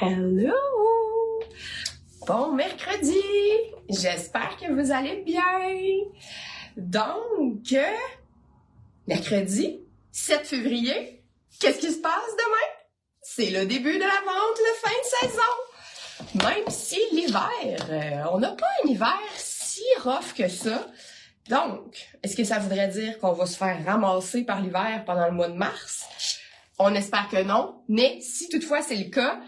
Hello! Bon mercredi! J'espère que vous allez bien! Donc, mercredi 7 février, qu'est-ce qui se passe demain? C'est le début de la vente, le fin de saison! Même si l'hiver, on n'a pas un hiver si rough que ça. Donc, est-ce que ça voudrait dire qu'on va se faire ramasser par l'hiver pendant le mois de mars? On espère que non, mais si toutefois c'est le cas,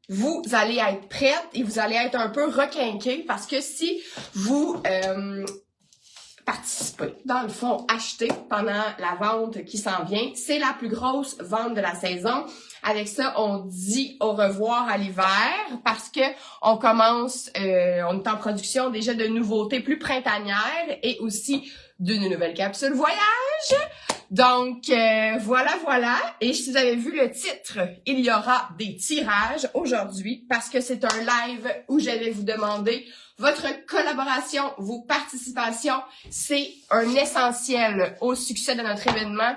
vous allez être prête et vous allez être un peu requinquée parce que si vous participez, dans le fond, achetez pendant la vente qui s'en vient, c'est la plus grosse vente de la saison. Avec ça, on dit au revoir à l'hiver parce que on commence, on est en production déjà de nouveautés plus printanières et aussi d'une nouvelle capsule voyage. Donc, voilà. Et si vous avez vu le titre, il y aura des tirages aujourd'hui parce que c'est un live où je vais vous demander votre collaboration, vos participations. C'est un essentiel au succès de notre événement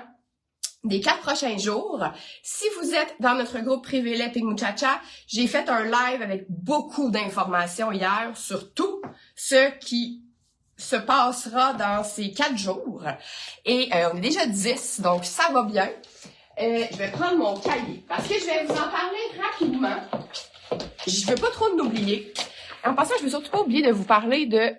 des 4 prochains jours. Si vous êtes dans notre groupe privé Letting Muchacha, j'ai fait un live avec beaucoup d'informations hier sur tout ce qui se passera dans ces 4 jours. Et on est déjà 10, donc ça va bien. Je vais prendre mon cahier parce que je vais vous en parler rapidement. Je veux pas trop l'oublier. En passant, je veux surtout pas oublier de vous parler de...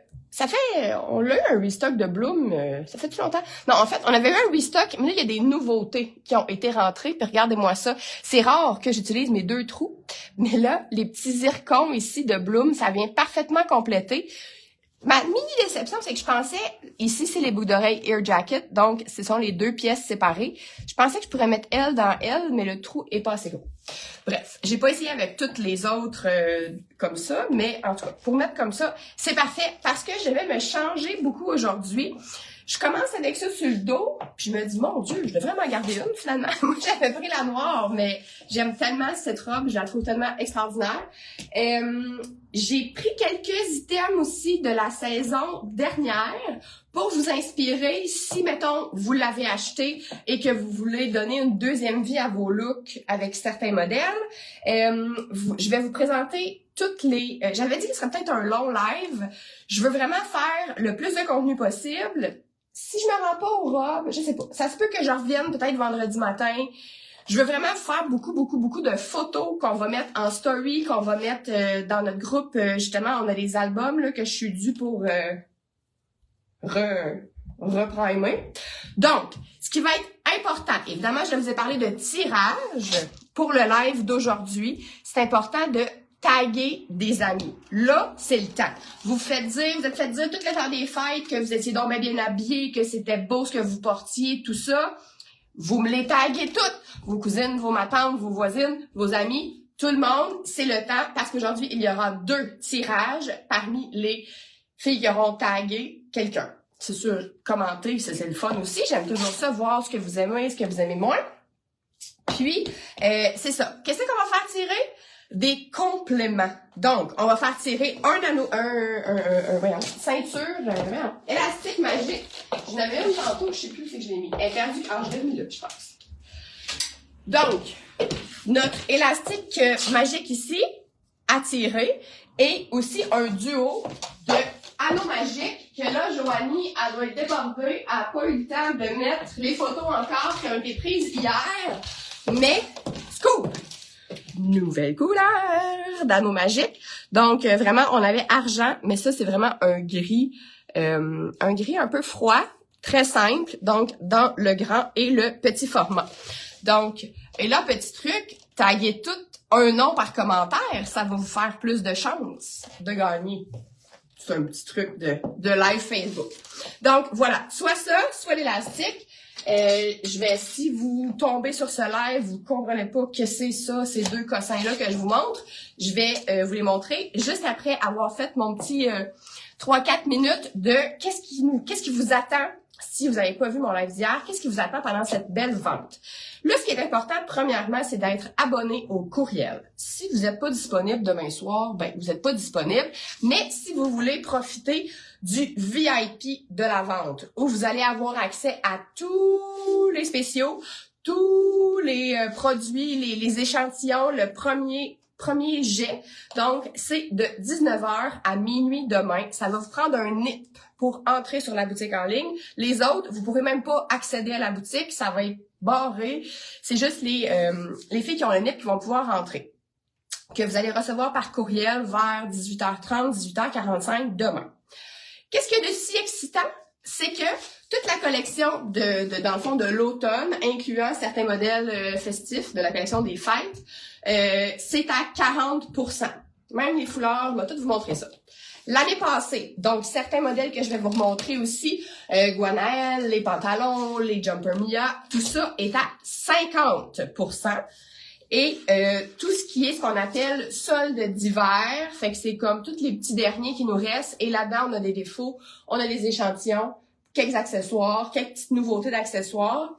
on a eu un restock de Bloom, ça fait tout longtemps. Non, en fait, on avait eu un restock, mais là, il y a des nouveautés qui ont été rentrées. Puis regardez-moi ça. C'est rare que j'utilise mes 2 trous. Mais là, les petits zircons ici de Bloom, ça vient parfaitement compléter. Ma mini-déception, c'est que je pensais, ici, c'est les boucles d'oreilles Ear Jacket, donc ce sont les 2 pièces séparées. Je pensais que je pourrais mettre elle dans elle, mais le trou est pas assez gros. Bref, j'ai pas essayé avec toutes les autres comme ça, mais en tout cas, pour mettre comme ça, c'est parfait parce que je vais me changer beaucoup aujourd'hui. Je commence avec ça sur le dos, puis je me dis, mon Dieu, je devrais m'en garder une finalement. Moi, j'avais pris la noire, mais j'aime tellement cette robe, je la trouve tellement extraordinaire. J'ai pris quelques items aussi de la saison dernière pour vous inspirer si, mettons, vous l'avez acheté et que vous voulez donner une deuxième vie à vos looks avec certains modèles. Je vais vous présenter toutes les... J'avais dit que ce serait peut-être un long live. Je veux vraiment faire le plus de contenu possible. Si je me rends pas aux robes, je sais pas. Ça se peut que je revienne peut-être vendredi matin. Je veux vraiment faire beaucoup de photos qu'on va mettre en story, qu'on va mettre dans notre groupe. Justement, on a des albums là, que je suis due pour reprimer. Donc, ce qui va être important, évidemment, je vous ai parlé de tirage pour le live d'aujourd'hui. C'est important de taguer des amis. Là, c'est le temps. Vous êtes fait dire tout le temps des fêtes que vous étiez donc bien habillés, que c'était beau ce que vous portiez, tout ça. Vous me les taguez toutes. Vos cousines, vos matantes, vos voisines, vos amis, tout le monde. C'est le temps parce qu'aujourd'hui, il y aura 2 tirages parmi les filles qui auront tagué quelqu'un. C'est sûr, commenter, c'est le fun aussi. J'aime toujours ça, voir ce que vous aimez, ce que vous aimez moins. Puis, c'est ça. Qu'est-ce qu'on va faire tirer? Des compléments. Donc, on va faire tirer ceinture, élastique magique. Je n'avais une tantôt, je sais plus où c'est que je l'ai mis. Elle est perdue. Alors, je l'ai mis là, je pense. Donc, notre élastique magique ici, à tirer, et aussi un duo de anneaux magiques que là, Joanie, elle doit être débordée. Elle n'a pas eu le temps de mettre les photos encore qui ont été prises hier. Mais, scoop! Nouvelle couleur d'anneaux magiques. Donc, vraiment, on avait argent, mais ça, c'est vraiment un gris un peu froid, très simple, donc dans le grand et le petit format. Donc, et là, petit truc, taguez tout un nom par commentaire, ça va vous faire plus de chances de gagner. C'est un petit truc de live Facebook. Donc, voilà, soit ça, soit l'élastique. Si vous tombez sur ce live, vous comprenez pas que c'est ça, ces 2 cossins-là que je vous montre, je vais vous les montrer juste après avoir fait mon petit 3-4 minutes de qu'est-ce qui vous attend si vous n'avez pas vu mon live d'hier, qu'est-ce qui vous attend pendant cette belle vente. Là, ce qui est important, premièrement, c'est d'être abonné au courriel. Si vous n'êtes pas disponible demain soir, ben vous n'êtes pas disponible, mais si vous voulez profiter du VIP de la vente, où vous allez avoir accès à tous les spéciaux, tous les produits, les échantillons, le premier premier jet. Donc, c'est de 19h à minuit demain. Ça va vous prendre un NIP pour entrer sur la boutique en ligne. Les autres, vous pouvez même pas accéder à la boutique. Ça va être barré. C'est juste les filles qui ont le NIP qui vont pouvoir rentrer, que vous allez recevoir par courriel vers 18h30, 18h45 demain. Qu'est-ce qu'il y a de si excitant? C'est que toute la collection dans le fond, de l'automne, incluant certains modèles festifs de la collection des fêtes, c'est à 40%. Même les foulards, je vais tout vous montrer ça. L'année passée, donc certains modèles que je vais vous remontrer aussi, Guanaël, les pantalons, les Jumper Mia, tout ça est à 50%. Et tout ce qui est ce qu'on appelle solde d'hiver, fait que c'est comme tous les petits derniers qui nous restent. Et là-dedans, on a des défauts, on a des échantillons, quelques accessoires, quelques petites nouveautés d'accessoires.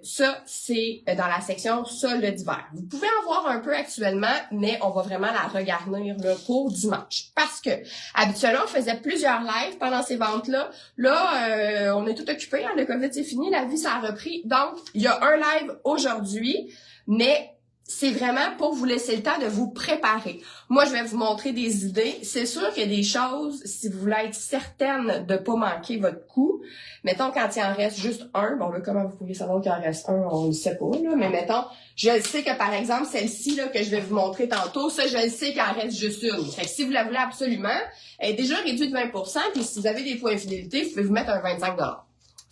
Ça, c'est dans la section solde d'hiver. Vous pouvez en voir un peu actuellement, mais on va vraiment la regarnir là, pour dimanche. Parce que habituellement, on faisait plusieurs lives pendant ces ventes-là. Là, on est tout occupé, hein, le COVID c'est fini, la vie ça a repris. Donc, il y a un live aujourd'hui. Mais c'est vraiment pour vous laisser le temps de vous préparer. Moi, je vais vous montrer des idées. C'est sûr qu'il y a des choses, si vous voulez être certaine de pas manquer votre coup. Mettons, quand il en reste juste un, bon, là, comment vous pouvez savoir qu'il en reste un, on ne sait pas, là. Mais mettons, je sais que, par exemple, celle-ci, là, que je vais vous montrer tantôt, ça, je le sais qu'il en reste juste une. Fait que si vous la voulez absolument, elle est déjà réduite de 20%, puis si vous avez des points de fidélité, vous pouvez vous mettre un 25 $.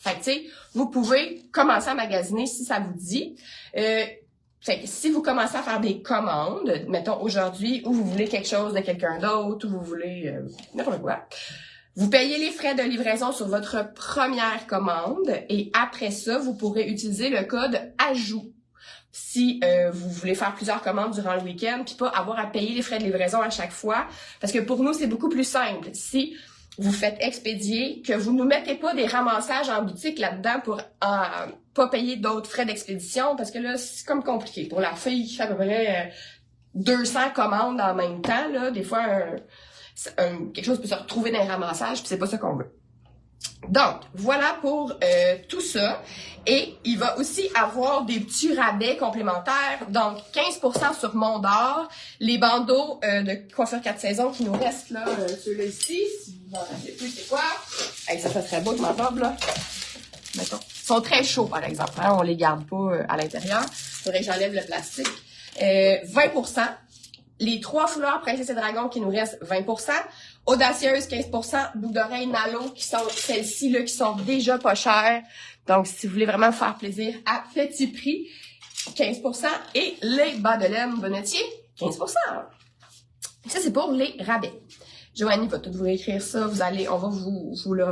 Fait que, tu sais, vous pouvez commencer à magasiner si ça vous dit. Fait que si vous commencez à faire des commandes, mettons aujourd'hui, ou vous voulez quelque chose de quelqu'un d'autre, ou vous voulez n'importe quoi, vous payez les frais de livraison sur votre première commande et après ça, vous pourrez utiliser le code ajout si vous voulez faire plusieurs commandes durant le week-end puis pas avoir à payer les frais de livraison à chaque fois. Parce que pour nous, c'est beaucoup plus simple. Si vous faites expédier, que vous ne nous mettez pas des ramassages en boutique là-dedans pour pas payer d'autres frais d'expédition, parce que là, c'est comme compliqué. Pour la fille qui fait à peu près 200 commandes en même temps, là, des fois, quelque chose peut se retrouver dans les ramassages, puis c'est pas ça qu'on veut. Donc, voilà pour tout ça. Et il va aussi avoir des petits rabais complémentaires. Donc, 15% sur Mondor. Les bandeaux de coiffure 4 saisons qui nous restent là, ceux-là ici. Si vous en savez plus, c'est quoi? Hey, ça très beau, je m'en robe, là. Mettons. Ils sont très chauds, par exemple. Hein? On les garde pas à l'intérieur. Il faudrait que j'enlève le plastique. 20%. Les 3 foulards Princesse et Dragon qui nous restent, 20%. Audacieuse, 15%. Boucle d'oreille Nalo, qui sont celles-ci, là, qui sont déjà pas chères. Donc, si vous voulez vraiment faire plaisir à petit prix, 15%. Et les bas de laine Bonnetier, 15%. Ça, c'est pour les rabais. Joanie va tout vous réécrire ça. On va vous le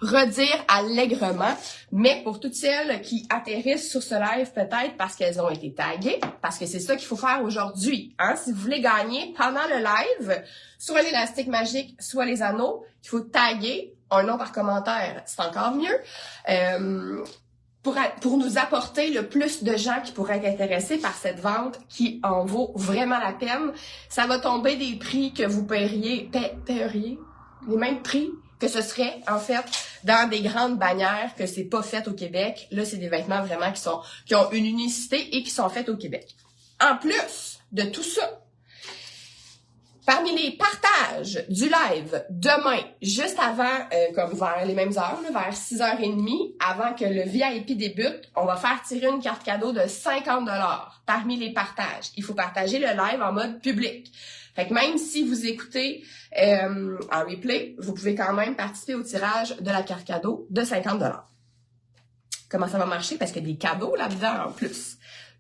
redire allègrement. Mais pour toutes celles qui atterrissent sur ce live, peut-être parce qu'elles ont été taguées, parce que c'est ça qu'il faut faire aujourd'hui. Hein? Si vous voulez gagner pendant le live, soit l'élastique magique, soit les anneaux, il faut taguer un nom par commentaire. C'est encore mieux. Pour nous apporter le plus de gens qui pourraient être intéressés par cette vente qui en vaut vraiment la peine. Ça va tomber des prix que vous paieriez les mêmes prix que ce serait, en fait, dans des grandes bannières que c'est pas fait au Québec. Là, c'est des vêtements vraiment qui ont une unicité et qui sont faits au Québec. En plus de tout ça, parmi les partages du live, demain, juste avant, comme vers les mêmes heures, là, vers 6h30, avant que le VIP débute, on va faire tirer une carte cadeau de 50 $ parmi les partages. Il faut partager le live en mode public. Fait que même si vous écoutez en replay, vous pouvez quand même participer au tirage de la carte cadeau de 50 $. Comment ça va marcher? Parce qu'il y a des cadeaux là-dedans en plus.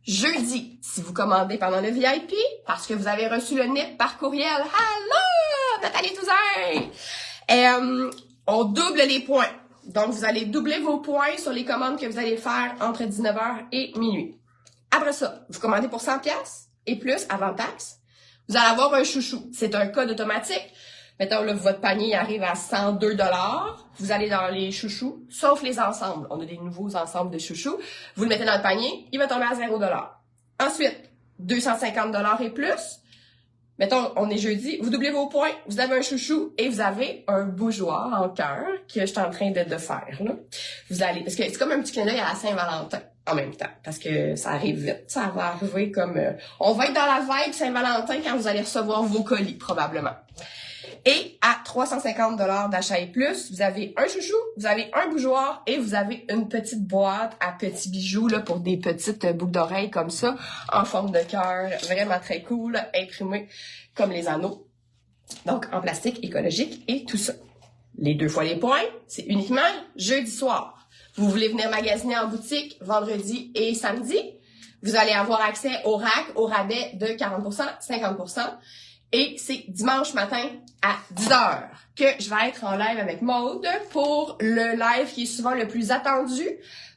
Jeudi, si vous commandez pendant le VIP, parce que vous avez reçu le NIP par courriel, allô, Nathalie Touzin! On double les points. Donc, vous allez doubler vos points sur les commandes que vous allez faire entre 19h et minuit. Après ça, vous commandez pour 100$ et plus avant taxe. Vous allez avoir un chouchou. C'est un code automatique. Mettons, là, votre panier arrive à 102 $. Vous allez dans les chouchous, sauf les ensembles. On a des nouveaux ensembles de chouchous. Vous le mettez dans le panier, il va tomber à 0 $. Ensuite, 250 $ et plus. Mettons, on est jeudi, vous doublez vos points, vous avez un chouchou et vous avez un bougeoir en cœur que je suis en train de faire, là. Vous allez, parce que c'est comme un petit clin d'œil à la Saint-Valentin. en même temps, parce que ça arrive vite. Ça va arriver comme... on va être dans la vibe Saint-Valentin quand vous allez recevoir vos colis, probablement. Et à 350 $ d'achat et plus, vous avez un chouchou, vous avez un bougeoir et vous avez une petite boîte à petits bijoux là, pour des petites boucles d'oreilles comme ça, en forme de cœur, vraiment très cool, imprimé comme les anneaux. Donc, en plastique écologique et tout ça. Les 2 fois les points, c'est uniquement jeudi soir. Vous voulez venir magasiner en boutique vendredi et samedi, vous allez avoir accès au rack, au rabais de 40%, 50%. Et c'est dimanche matin à 10h que je vais être en live avec Maude pour le live qui est souvent le plus attendu.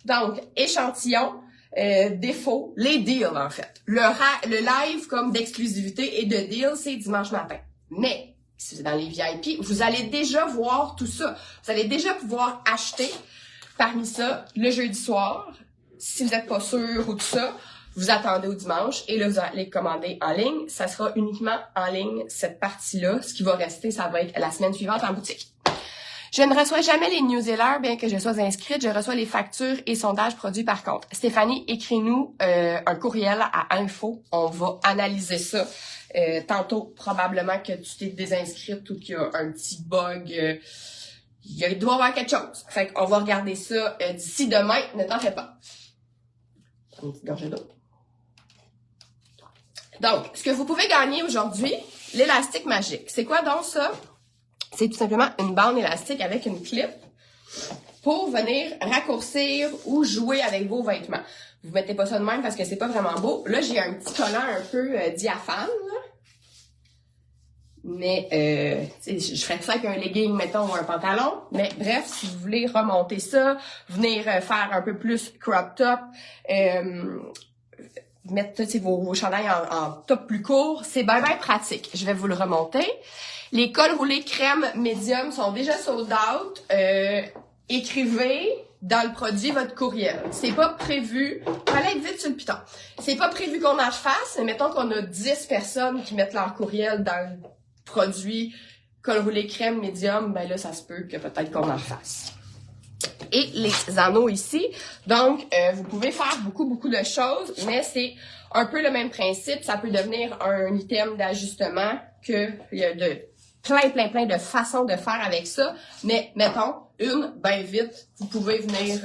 Donc, échantillon, défaut, les deals en fait. Le live comme d'exclusivité et de deal, c'est dimanche matin. Mais, si c'est dans les VIP, vous allez déjà voir tout ça. Vous allez déjà pouvoir acheter parmi ça le jeudi soir. Si vous n'êtes pas sûr ou tout ça, vous attendez au dimanche et là, vous allez commander en ligne. Ça sera uniquement en ligne, cette partie-là. Ce qui va rester, ça va être la semaine suivante en boutique. Je ne reçois jamais les newsletters, bien que je sois inscrite. Je reçois les factures et sondages produits par contre. Stéphanie, écris-nous un courriel à info. On va analyser ça. Tantôt, probablement que tu t'es désinscrite ou qu'il y a un petit bug. Il doit y avoir quelque chose. Fait qu'on va regarder ça d'ici demain. Ne t'en fais pas. Une petite gorgée d'eau. Donc, ce que vous pouvez gagner aujourd'hui, l'élastique magique. C'est quoi donc ça? C'est tout simplement une bande élastique avec une clip pour venir raccourcir ou jouer avec vos vêtements. Vous mettez pas ça de même parce que c'est pas vraiment beau. Là, j'ai un petit collant un peu diaphane, là. Mais, je ferais ça avec un legging, mettons, ou un pantalon. Mais bref, si vous voulez remonter ça, venir faire un peu plus crop top, mettre vos chandails en top plus court, c'est bien pratique. Je vais vous le remonter. Les cols roulés crème médium sont déjà sold out. Écrivez dans le produit votre courriel. C'est pas prévu. Fallait être vite sur le piton. C'est pas prévu qu'on en fasse. Mais mettons qu'on a 10 personnes qui mettent leur courriel dans le produit col roulé crème médium, ben là, ça se peut que peut-être qu'on en fasse. Et les anneaux ici. Donc, vous pouvez faire beaucoup de choses, mais c'est un peu le même principe. Ça peut devenir un item d'ajustement que il y a de plein de façons de faire avec ça. Mais mettons, ben vite, vous pouvez venir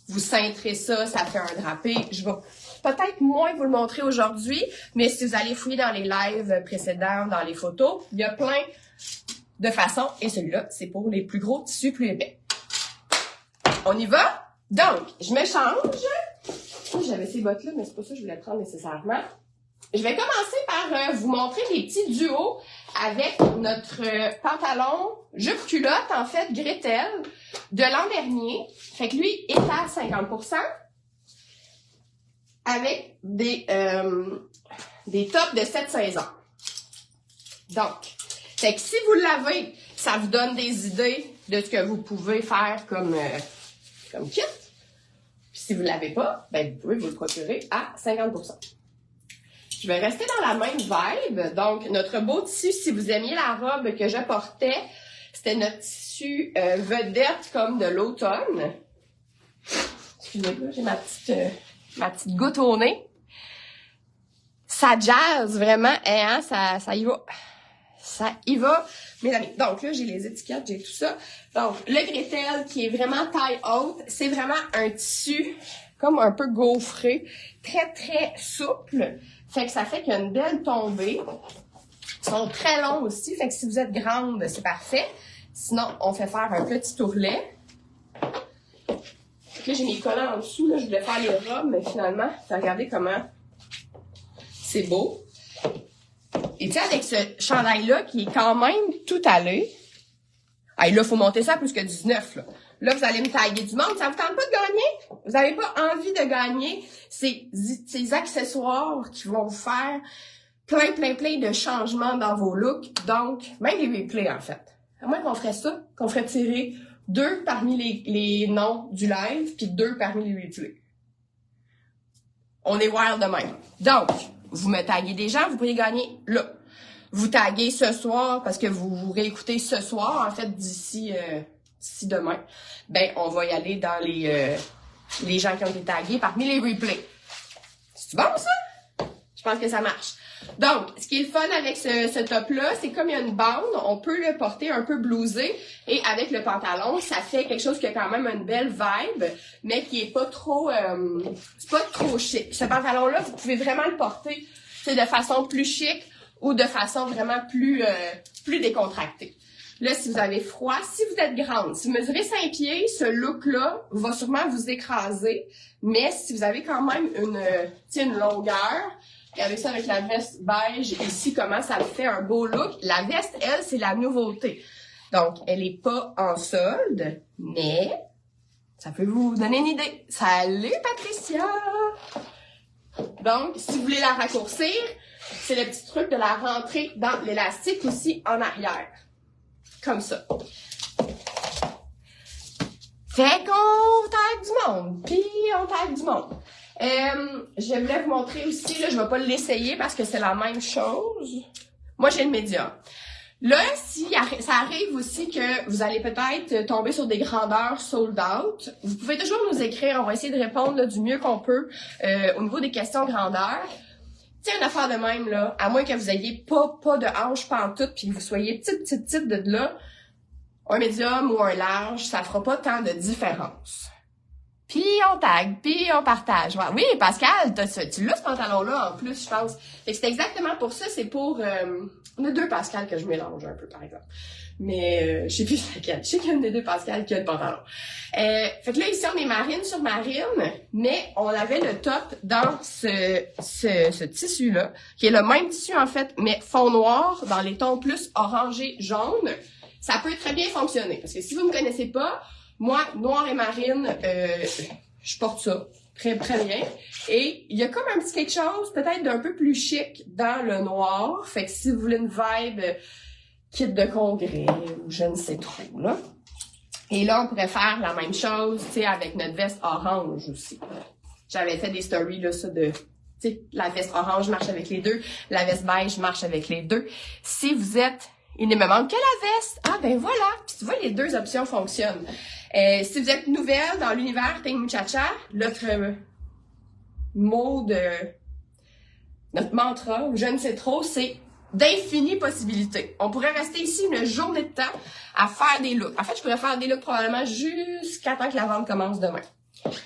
vous cintrer ça, ça fait un drapé. Je vais peut-être moins vous le montrer aujourd'hui, mais si vous allez fouiller dans les lives précédents, dans les photos, il y a plein de façons. Et celui-là, c'est pour les plus gros tissus plus épais. On y va? Donc, je me change. J'avais ces bottes-là, mais c'est pas ça que je voulais prendre nécessairement. Je vais commencer par vous montrer les petits duos avec notre pantalon jupe-culotte, en fait, Gretel, de l'an dernier. Fait que lui est à 50%. Avec des tops de cette saison. Donc, fait que si vous l'avez, ça vous donne des idées de ce que vous pouvez faire comme kit. Puis si vous l'avez pas, ben vous pouvez vous le procurer à 50%. Je vais rester dans la même vibe. Donc, notre beau tissu, si vous aimiez la robe que je portais, c'était notre tissu vedette comme de l'automne. Excusez-moi, j'ai ma petite goutte au nez. Ça jazz vraiment, hein, ça y va. Ça y va, mes amis. Donc là, j'ai les étiquettes, j'ai tout ça. Donc, le Gretel qui est vraiment taille haute, c'est vraiment un tissu comme un peu gaufré, très souple. Fait que ça fait qu'il y a une belle tombée. Ils sont très longs aussi, fait que si vous êtes grande, c'est parfait. Sinon, on fait faire un petit tourlet. Là, j'ai mes collants en dessous. Là, je voulais faire les robes, mais finalement, regardez comment c'est beau. Et tu sais, avec ce chandail-là, qui est quand même tout allé. Ah, là, il faut monter ça à plus que 19, là. Là, vous allez me tailler du monde. Ça vous tente pas de gagner? Vous n'avez pas envie de gagner ces accessoires qui vont vous faire plein de changements dans vos looks. Donc, même les replays, en fait. À moins qu'on ferait ça, qu'on ferait tirer 2 parmi les noms du live, puis 2 parmi les replays. On est wild de même. Donc, vous me taguez des gens, vous pourriez gagner là. Vous taguez ce soir, parce que vous réécoutez ce soir, en fait, d'ici demain. Ben, on va y aller dans les les gens qui ont été tagués parmi les replays. C'est bon, ça? Je pense que ça marche. Donc, ce qui est le fun avec ce top-là, c'est comme il y a une bande, on peut le porter un peu blousé, et avec le pantalon, ça fait quelque chose qui a quand même une belle vibe, mais qui est pas trop, c'est pas trop chic. Ce pantalon-là, vous pouvez vraiment le porter, de façon plus chic ou de façon vraiment plus décontractée. Là, si vous avez froid, si vous êtes grande, si vous mesurez 5 pieds, ce look-là va sûrement vous écraser, mais si vous avez quand même une longueur, regardez ça avec la veste beige, ici, comment ça fait un beau look. La veste, elle, c'est la nouveauté. Donc, elle est pas en solde, mais ça peut vous donner une idée. Salut, Patricia! Donc, si vous voulez la raccourcir, c'est le petit truc de la rentrer dans l'élastique aussi en arrière. Comme ça. Fait qu'on tague du monde, puis on tague du monde. Je voulais vous montrer aussi, là, je vais pas l'essayer parce que c'est la même chose. Moi, j'ai le médium. Là, ça arrive aussi que vous allez peut-être tomber sur des grandeurs sold out, vous pouvez toujours nous écrire, on va essayer de répondre là, du mieux qu'on peut au niveau des questions grandeur. Tiens, une affaire de même, là, à moins que vous ayez pas de hanche pantoute puis que vous soyez petite de là, un médium ou un large, ça fera pas tant de différence. Puis on tag, puis on partage. Ouais. Oui, Pascal, tu l'as ce pantalon-là en plus, je pense. Fait que c'est exactement pour ça, c'est pour... on a 2 Pascal que je mélange un peu, par exemple. Mais je sais plus laquelle. Je sais qu'il y a une des 2 Pascal qui a le pantalon. Fait que là, ici, on est marine sur marine, mais on avait le top dans ce tissu-là, qui est le même tissu, en fait, mais fond noir, dans les tons plus orangé, jaune. Ça peut très bien fonctionner, parce que si vous ne me connaissez pas, moi, noir et marine, je porte ça très, très bien. Et il y a comme un petit quelque chose, peut-être d'un peu plus chic dans le noir. Fait que si vous voulez une vibe kit de congrès ou je ne sais trop, là. Et là, on pourrait faire la même chose, tu sais, avec notre veste orange aussi. J'avais fait des stories, là, ça de... Tu sais, la veste orange marche avec les deux, la veste beige marche avec les deux. Si vous êtes... Il ne me manque que la veste. Ah, ben voilà. Puis tu vois, les 2 options fonctionnent. Si vous êtes nouvelle dans l'univers Pink Muchacha, notre mot notre mantra, ou je ne sais trop, c'est d'infinies possibilités. On pourrait rester ici une journée de temps à faire des looks. En fait, je pourrais faire des looks probablement jusqu'à temps que la vente commence demain.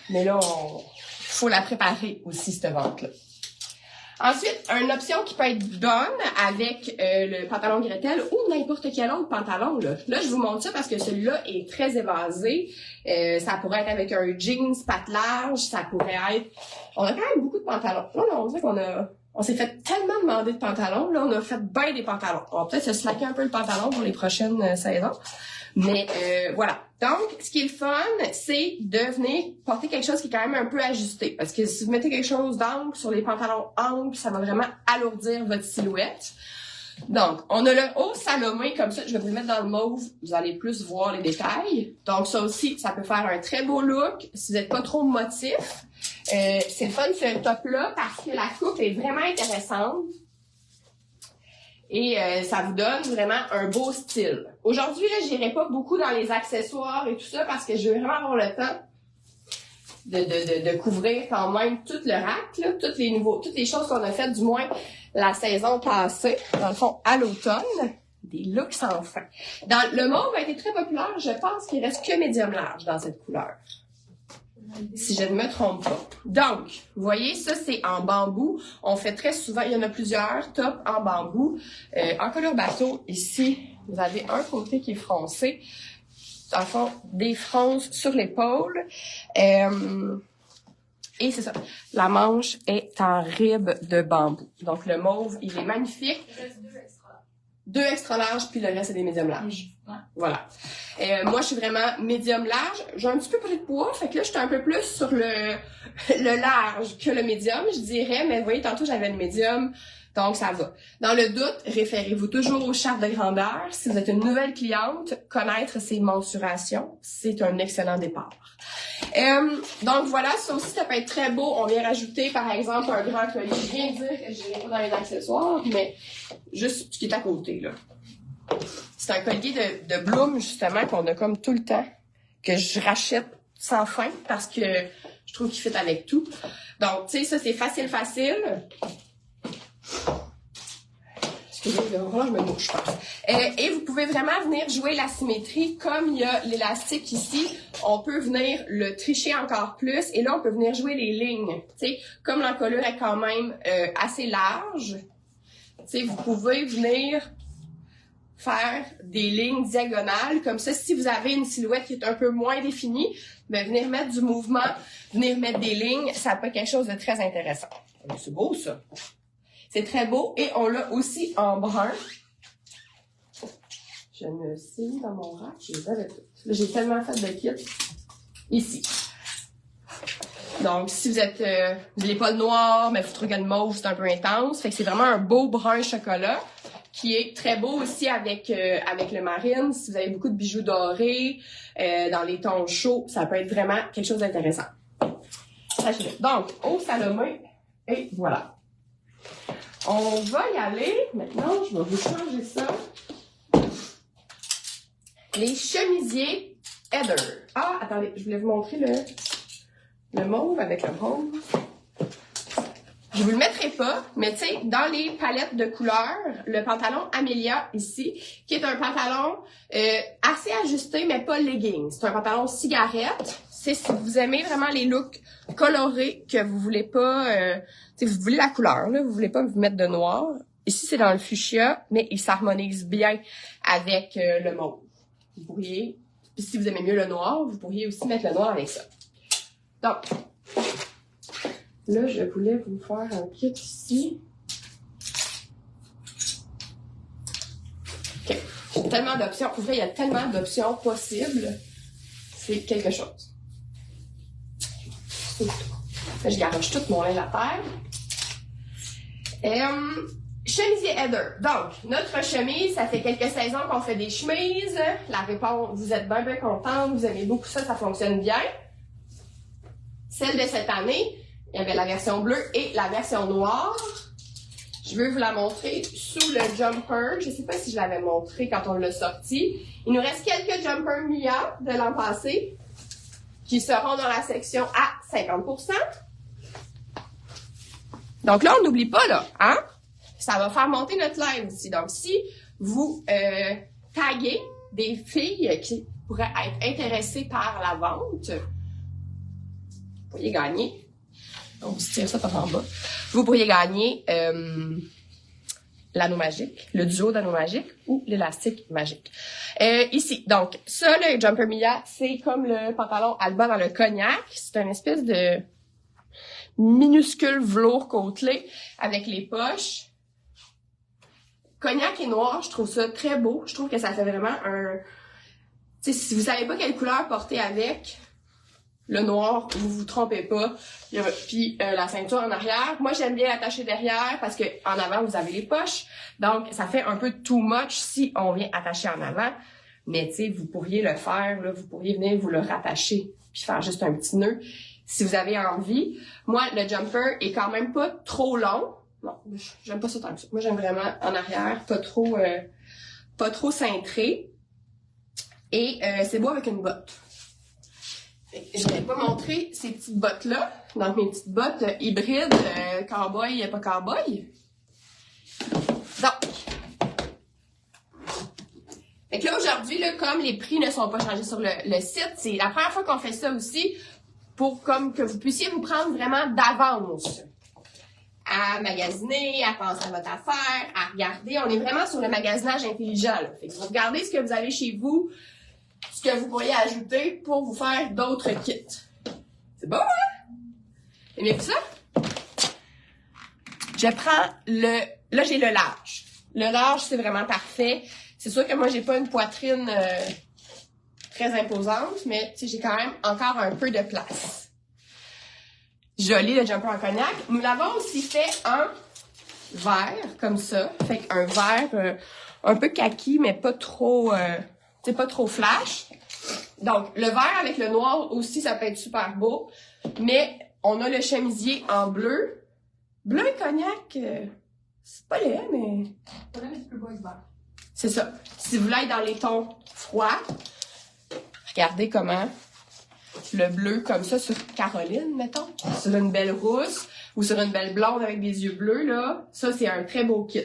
Mais là, faut la préparer aussi, cette vente-là. Ensuite, une option qui peut être bonne avec le pantalon Gretel ou n'importe quel autre pantalon. Là, je vous montre ça parce que celui-là est très évasé. Ça pourrait être avec un jeans patte large, ça pourrait être... On a quand même beaucoup de pantalons. Là, on dirait on s'est fait tellement demander de pantalons. Là, on a fait bien des pantalons. On va peut-être se slacker un peu le pantalon pour les prochaines saisons. Mais voilà. Donc, ce qui est le fun, c'est de venir porter quelque chose qui est quand même un peu ajusté. Parce que si vous mettez quelque chose d'angle sur les pantalons angles, ça va vraiment alourdir votre silhouette. Donc, on a le haut Salomé comme ça. Je vais vous le mettre dans le mauve. Vous allez plus voir les détails. Donc, ça aussi, ça peut faire un très beau look si vous n'êtes pas trop motif. C'est le fun ce top-là parce que la coupe est vraiment intéressante. Et ça vous donne vraiment un beau style. Aujourd'hui, là, j'irai pas beaucoup dans les accessoires et tout ça parce que je veux vraiment avoir le temps de couvrir quand même tout le rack, là, toutes les choses qu'on a faites, du moins la saison passée, dans le fond, à l'automne. Des looks sans fin. Le mauve a été très populaire. Je pense qu'il reste que médium large dans cette couleur. Si je ne me trompe pas. Donc, vous voyez, ça, c'est en bambou. On fait très souvent, il y en a plusieurs tops en bambou. En couleur bateau, ici, vous avez un côté qui est froncé. Dans le fond, des fronces sur l'épaule. Et c'est ça. La manche est en ribe de bambou. Donc, le mauve, il est magnifique. Il reste 2 extra larges. 2 extra larges, puis le reste, c'est des médiums larges. Ouais. Voilà. Moi, je suis vraiment médium large. J'ai un petit peu pris de poids, fait que là, j'étais un peu plus sur le large que le médium, je dirais. Mais vous voyez, tantôt, j'avais le médium, donc ça va. Dans le doute, référez-vous toujours aux chartes de grandeur. Si vous êtes une nouvelle cliente, connaître ses mensurations, c'est un excellent départ. Donc voilà, ça aussi, ça peut être très beau. On vient rajouter, par exemple, un grand collier. Je viens de dire que je n'irai pas dans les accessoires, mais juste ce qui est à côté, là. C'est un collier de Bloom, justement, qu'on a comme tout le temps, que je rachète sans fin, parce que Je trouve qu'il fit avec tout. Donc, tu sais, ça, c'est facile. Excusez-moi, je me mouche, je pense. Et vous pouvez vraiment venir jouer la symétrie. Comme il y a l'élastique ici, on peut venir le tricher encore plus. Et là, on peut venir jouer les lignes. Tu sais, comme l'encolure est quand même assez large, tu sais, vous pouvez venir faire des lignes diagonales. Comme ça, si vous avez une silhouette qui est un peu moins définie, ben, venir mettre du mouvement, venir mettre des lignes, ça peut être quelque chose de très intéressant. C'est beau, ça. C'est très beau. Et on l'a aussi en brun. Je me signe dans mon rack. Je les avais toutes. Là, j'ai tellement fait de kits. Ici. Donc, si vous êtes, vous n'avez pas le noir, mais vous trouvez le mauve, c'est un peu intense. Fait que c'est vraiment un beau brun chocolat qui est très beau aussi avec le marine. Si vous avez beaucoup de bijoux dorés, dans les tons chauds, ça peut être vraiment quelque chose d'intéressant. Donc, au Salomé, et voilà. On va y aller. Maintenant, je vais vous changer ça. Les chemisiers Heather. Ah, attendez, je voulais vous montrer le mauve avec le rose. Je vous le mettrai pas, mais tu sais, dans les palettes de couleurs, le pantalon Amelia ici, qui est un pantalon assez ajusté, mais pas legging. C'est un pantalon cigarette. C'est si vous aimez vraiment les looks colorés, que vous voulez pas, tu sais, vous voulez la couleur, là, vous voulez pas vous mettre de noir. Ici, c'est dans le fuchsia, mais il s'harmonise bien avec le mauve. Vous pourriez, puis si vous aimez mieux le noir, vous pourriez aussi mettre le noir avec ça. Donc, là, je voulais vous faire un kit ici. OK. J'ai tellement d'options. Pour vrai, il y a tellement d'options possibles. C'est quelque chose. Là, je garoche tout mon linge à terre. Chemisier Heather. Donc, notre chemise, ça fait quelques saisons qu'on fait des chemises. La réponse, vous êtes bien contente. Vous aimez beaucoup ça, ça fonctionne bien. Celle de cette année, il y avait la version bleue et la version noire. Je veux vous la montrer sous le jumper. Je ne sais pas si je l'avais montré quand on l'a sorti. Il nous reste quelques jumpers Mia de l'an passé qui seront dans la section à 50%. Donc là, on n'oublie pas, là, hein? Ça va faire monter notre live aussi. Donc, si vous taguez des filles qui pourraient être intéressées par la vente, vous pourriez gagner. On se tire ça par en bas. Vous pourriez gagner l'anneau magique, le duo d'anneau magique ou l'élastique magique. Ici, donc, ça, le Jumper Mia, c'est comme le pantalon Alba dans le cognac. C'est une espèce de minuscule velours côtelé avec les poches. Cognac et noir, je trouve ça très beau. Je trouve que ça fait vraiment un... Tu sais, si vous savez pas quelle couleur porter avec le noir, vous vous trompez pas. Puis la ceinture en arrière. Moi, j'aime bien l'attacher derrière parce que en avant, vous avez les poches. Donc, ça fait un peu too much si on vient attacher en avant. Mais tu sais, vous pourriez le faire, là, vous pourriez venir vous le rattacher puis faire juste un petit nœud si vous avez envie. Moi, le jumper est quand même pas trop long. Non, j'aime pas ça tant que ça. Moi, j'aime vraiment en arrière, pas trop cintré. Et c'est beau avec une botte. Je n'avais pas montré ces petites bottes-là. Donc, mes petites bottes hybrides, cowboy, pas cowboy. Donc, fait que là, aujourd'hui, là, comme les prix ne sont pas changés sur le site, c'est la première fois qu'on fait ça aussi pour comme que vous puissiez vous prendre vraiment d'avance à magasiner, à penser à votre affaire, à regarder. On est vraiment sur le magasinage intelligent. Là. Fait que vous regardez ce que vous avez chez vous, ce que vous pourriez ajouter pour vous faire d'autres kits. C'est bon, hein? Aimez-vous ça? Je prends là, j'ai le large. Le large, c'est vraiment parfait. C'est sûr que moi, j'ai pas une poitrine très imposante, mais j'ai quand même encore un peu de place. Joli, le jumper en cognac. Nous l'avons aussi fait en vert, comme ça. Fait qu'un vert un peu kaki, mais pas trop, pas trop flash. Donc, le vert avec le noir aussi, ça peut être super beau. Mais on a le chemisier en bleu. Bleu et cognac, c'est pas laid, mais... C'est un petit peu beau avec vert. C'est ça. Si vous voulez être dans les tons froids, regardez comment le bleu comme ça sur Caroline, mettons, sur une belle rousse ou sur une belle blonde avec des yeux bleus, là, ça, c'est un très beau kit.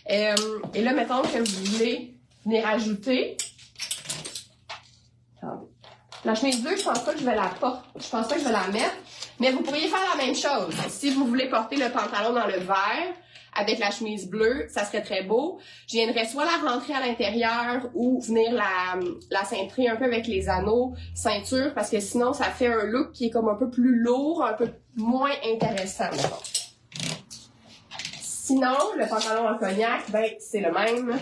Et là, mettons que vous voulez venir ajouter... La chemise bleue, je pense pas que je vais la porter. Je pense pas que je vais la mettre. Mais vous pourriez faire la même chose. Si vous voulez porter le pantalon dans le vert avec la chemise bleue, ça serait très beau. Je viendrais soit la rentrer à l'intérieur ou venir la cintrer un peu avec les anneaux, ceinture, parce que sinon, ça fait un look qui est comme un peu plus lourd, un peu moins intéressant. Sinon, le pantalon en cognac, ben, c'est le même.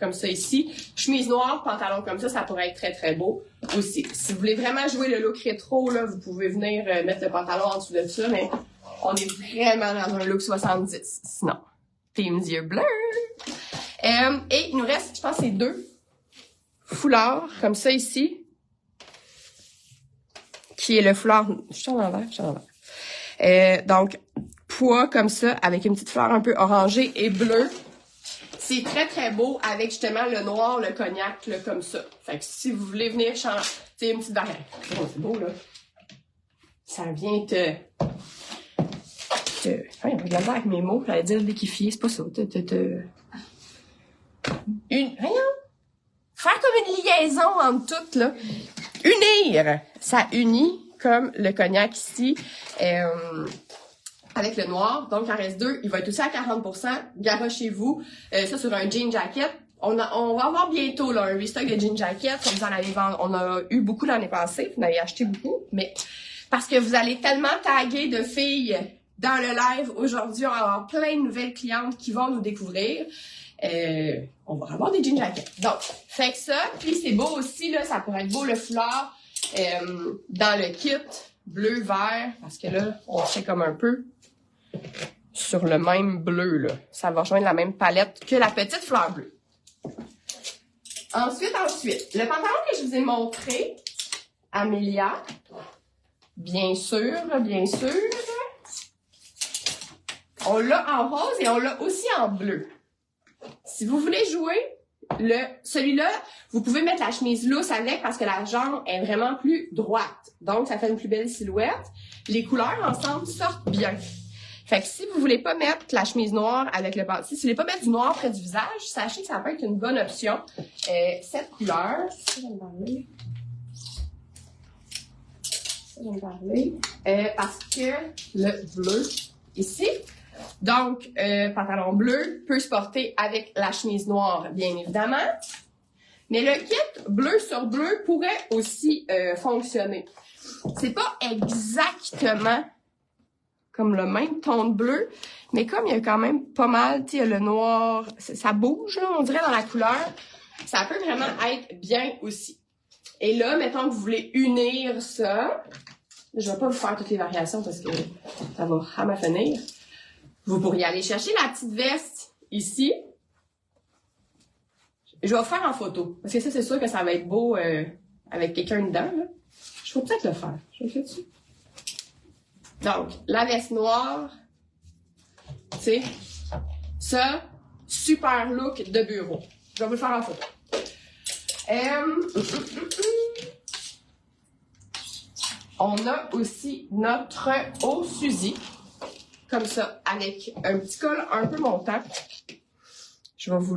Comme ça ici. Chemise noire, pantalon comme ça pourrait être très très beau aussi. Si vous voulez vraiment jouer le look rétro, là, vous pouvez venir mettre le pantalon en dessous de ça, mais on est vraiment dans un look 70. Sinon, team yeux bleus. Et il nous reste, je pense, c'est 2 foulards comme ça ici. Qui est le foulard... Je suis en envers. Donc, pois comme ça, avec une petite fleur un peu orangée et bleue. C'est très, très beau avec justement le noir, le cognac, là, comme ça. Fait que si vous voulez venir changer, c'est une petite barrière. Oh, c'est beau, là. Ça vient regarde avec mes mots, j'allais dire liquéfier, c'est pas ça. Rien. Faire comme une liaison entre toutes, là. Unir. Ça unit, comme le cognac ici. Avec le noir, donc il en reste 2, il va être aussi à 40%, garochez-vous, ça sur un jean jacket. On va avoir bientôt là, un restock de jean jacket, comme vous en allez vendre, on a eu beaucoup l'année passée, vous en avez acheté beaucoup, mais parce que vous allez tellement taguer de filles dans le live aujourd'hui, on va avoir plein de nouvelles clientes qui vont nous découvrir. On va avoir des jean jackets. Donc, fait que ça, puis c'est beau aussi, là, ça pourrait être beau le foulard dans le kit bleu-vert, parce que là, on fait comme un peu sur le même bleu, là. Ça va rejoindre la même palette que la petite fleur bleue. Ensuite, le pantalon que je vous ai montré, Amélia, bien sûr, on l'a en rose et on l'a aussi en bleu. Si vous voulez jouer, celui-là, vous pouvez mettre la chemise lousse avec parce que la jambe est vraiment plus droite. Donc, ça fait une plus belle silhouette. Les couleurs ensemble sortent bien. Fait que si vous voulez pas mettre la chemise noire avec le pantalon, si vous voulez pas mettre du noir près du visage, sachez que ça peut être une bonne option. Cette couleur, ça va me parler. Parce que le bleu, ici, donc, pantalon bleu peut se porter avec la chemise noire, bien évidemment. Mais le kit bleu sur bleu pourrait aussi fonctionner. C'est pas exactement comme le même ton de bleu, mais comme il y a quand même pas mal, tu sais, le noir, ça bouge, là, on dirait dans la couleur, ça peut vraiment être bien aussi. Et là, mettons que vous voulez unir ça, je vais pas vous faire toutes les variations parce que ça va à finir. Vous pourriez aller chercher la petite veste ici. Je vais vous faire en photo. Parce que ça, c'est sûr que ça va être beau avec quelqu'un dedans. Là. Je vais peut-être le faire. Je vais le faire dessus. Donc, la veste noire. Tu sais, ça, super look de bureau. Je vais vous le faire en photo. On a aussi notre haut Suzy. Comme ça, avec un petit col un peu montant. Je vais vous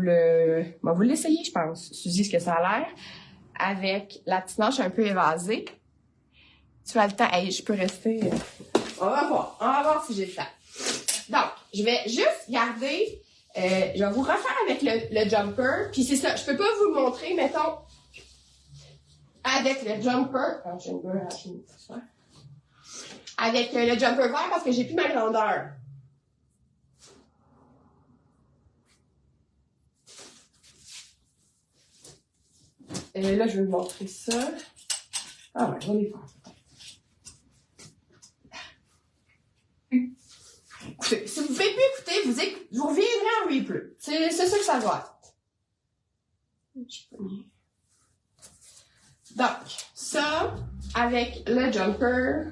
l'essayer, je pense. Suzy, ce que ça a l'air. Avec la petite manche un peu évasée. Tu as le temps. Hey, je peux rester. On va voir si j'ai le temps. Donc, je vais juste garder. Je vais vous refaire avec le jumper. Puis c'est ça. Je peux pas vous le montrer, mettons. Avec le jumper. Avec le jumper vert parce que j'ai plus ma grandeur. Et là, je vais vous montrer ça. Ah ouais, on va les faire. Écoutez, si vous ne pouvez plus écouter, vous reviendrez en replay. C'est ça que ça doit être. Donc, ça, avec le jumper.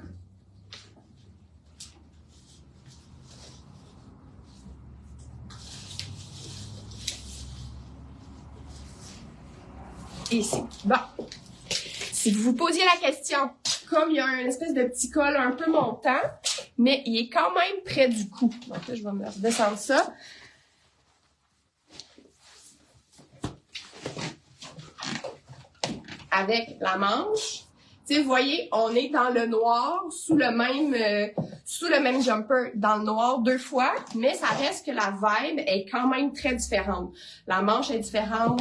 Ici. Bon. Si vous vous posiez la question, comme il y a une espèce de petit col un peu montant, mais il est quand même près du cou. Donc là, je vais me redescendre ça. Avec la manche. Tu sais, vous voyez, on est dans le noir, sous le même jumper, dans le noir 2 fois, mais ça reste que la vibe est quand même très différente. La manche est différente,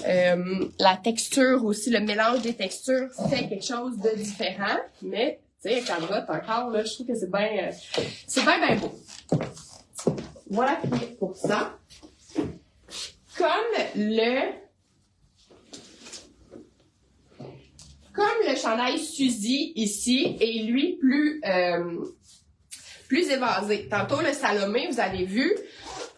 la texture aussi, le mélange des textures fait quelque chose de différent, mais tu sais, avec la botte encore, là, je trouve que c'est bien beau. Voilà pour ça. Comme le chandail Suzy ici est lui plus évasé. Tantôt le Salomé, vous avez vu,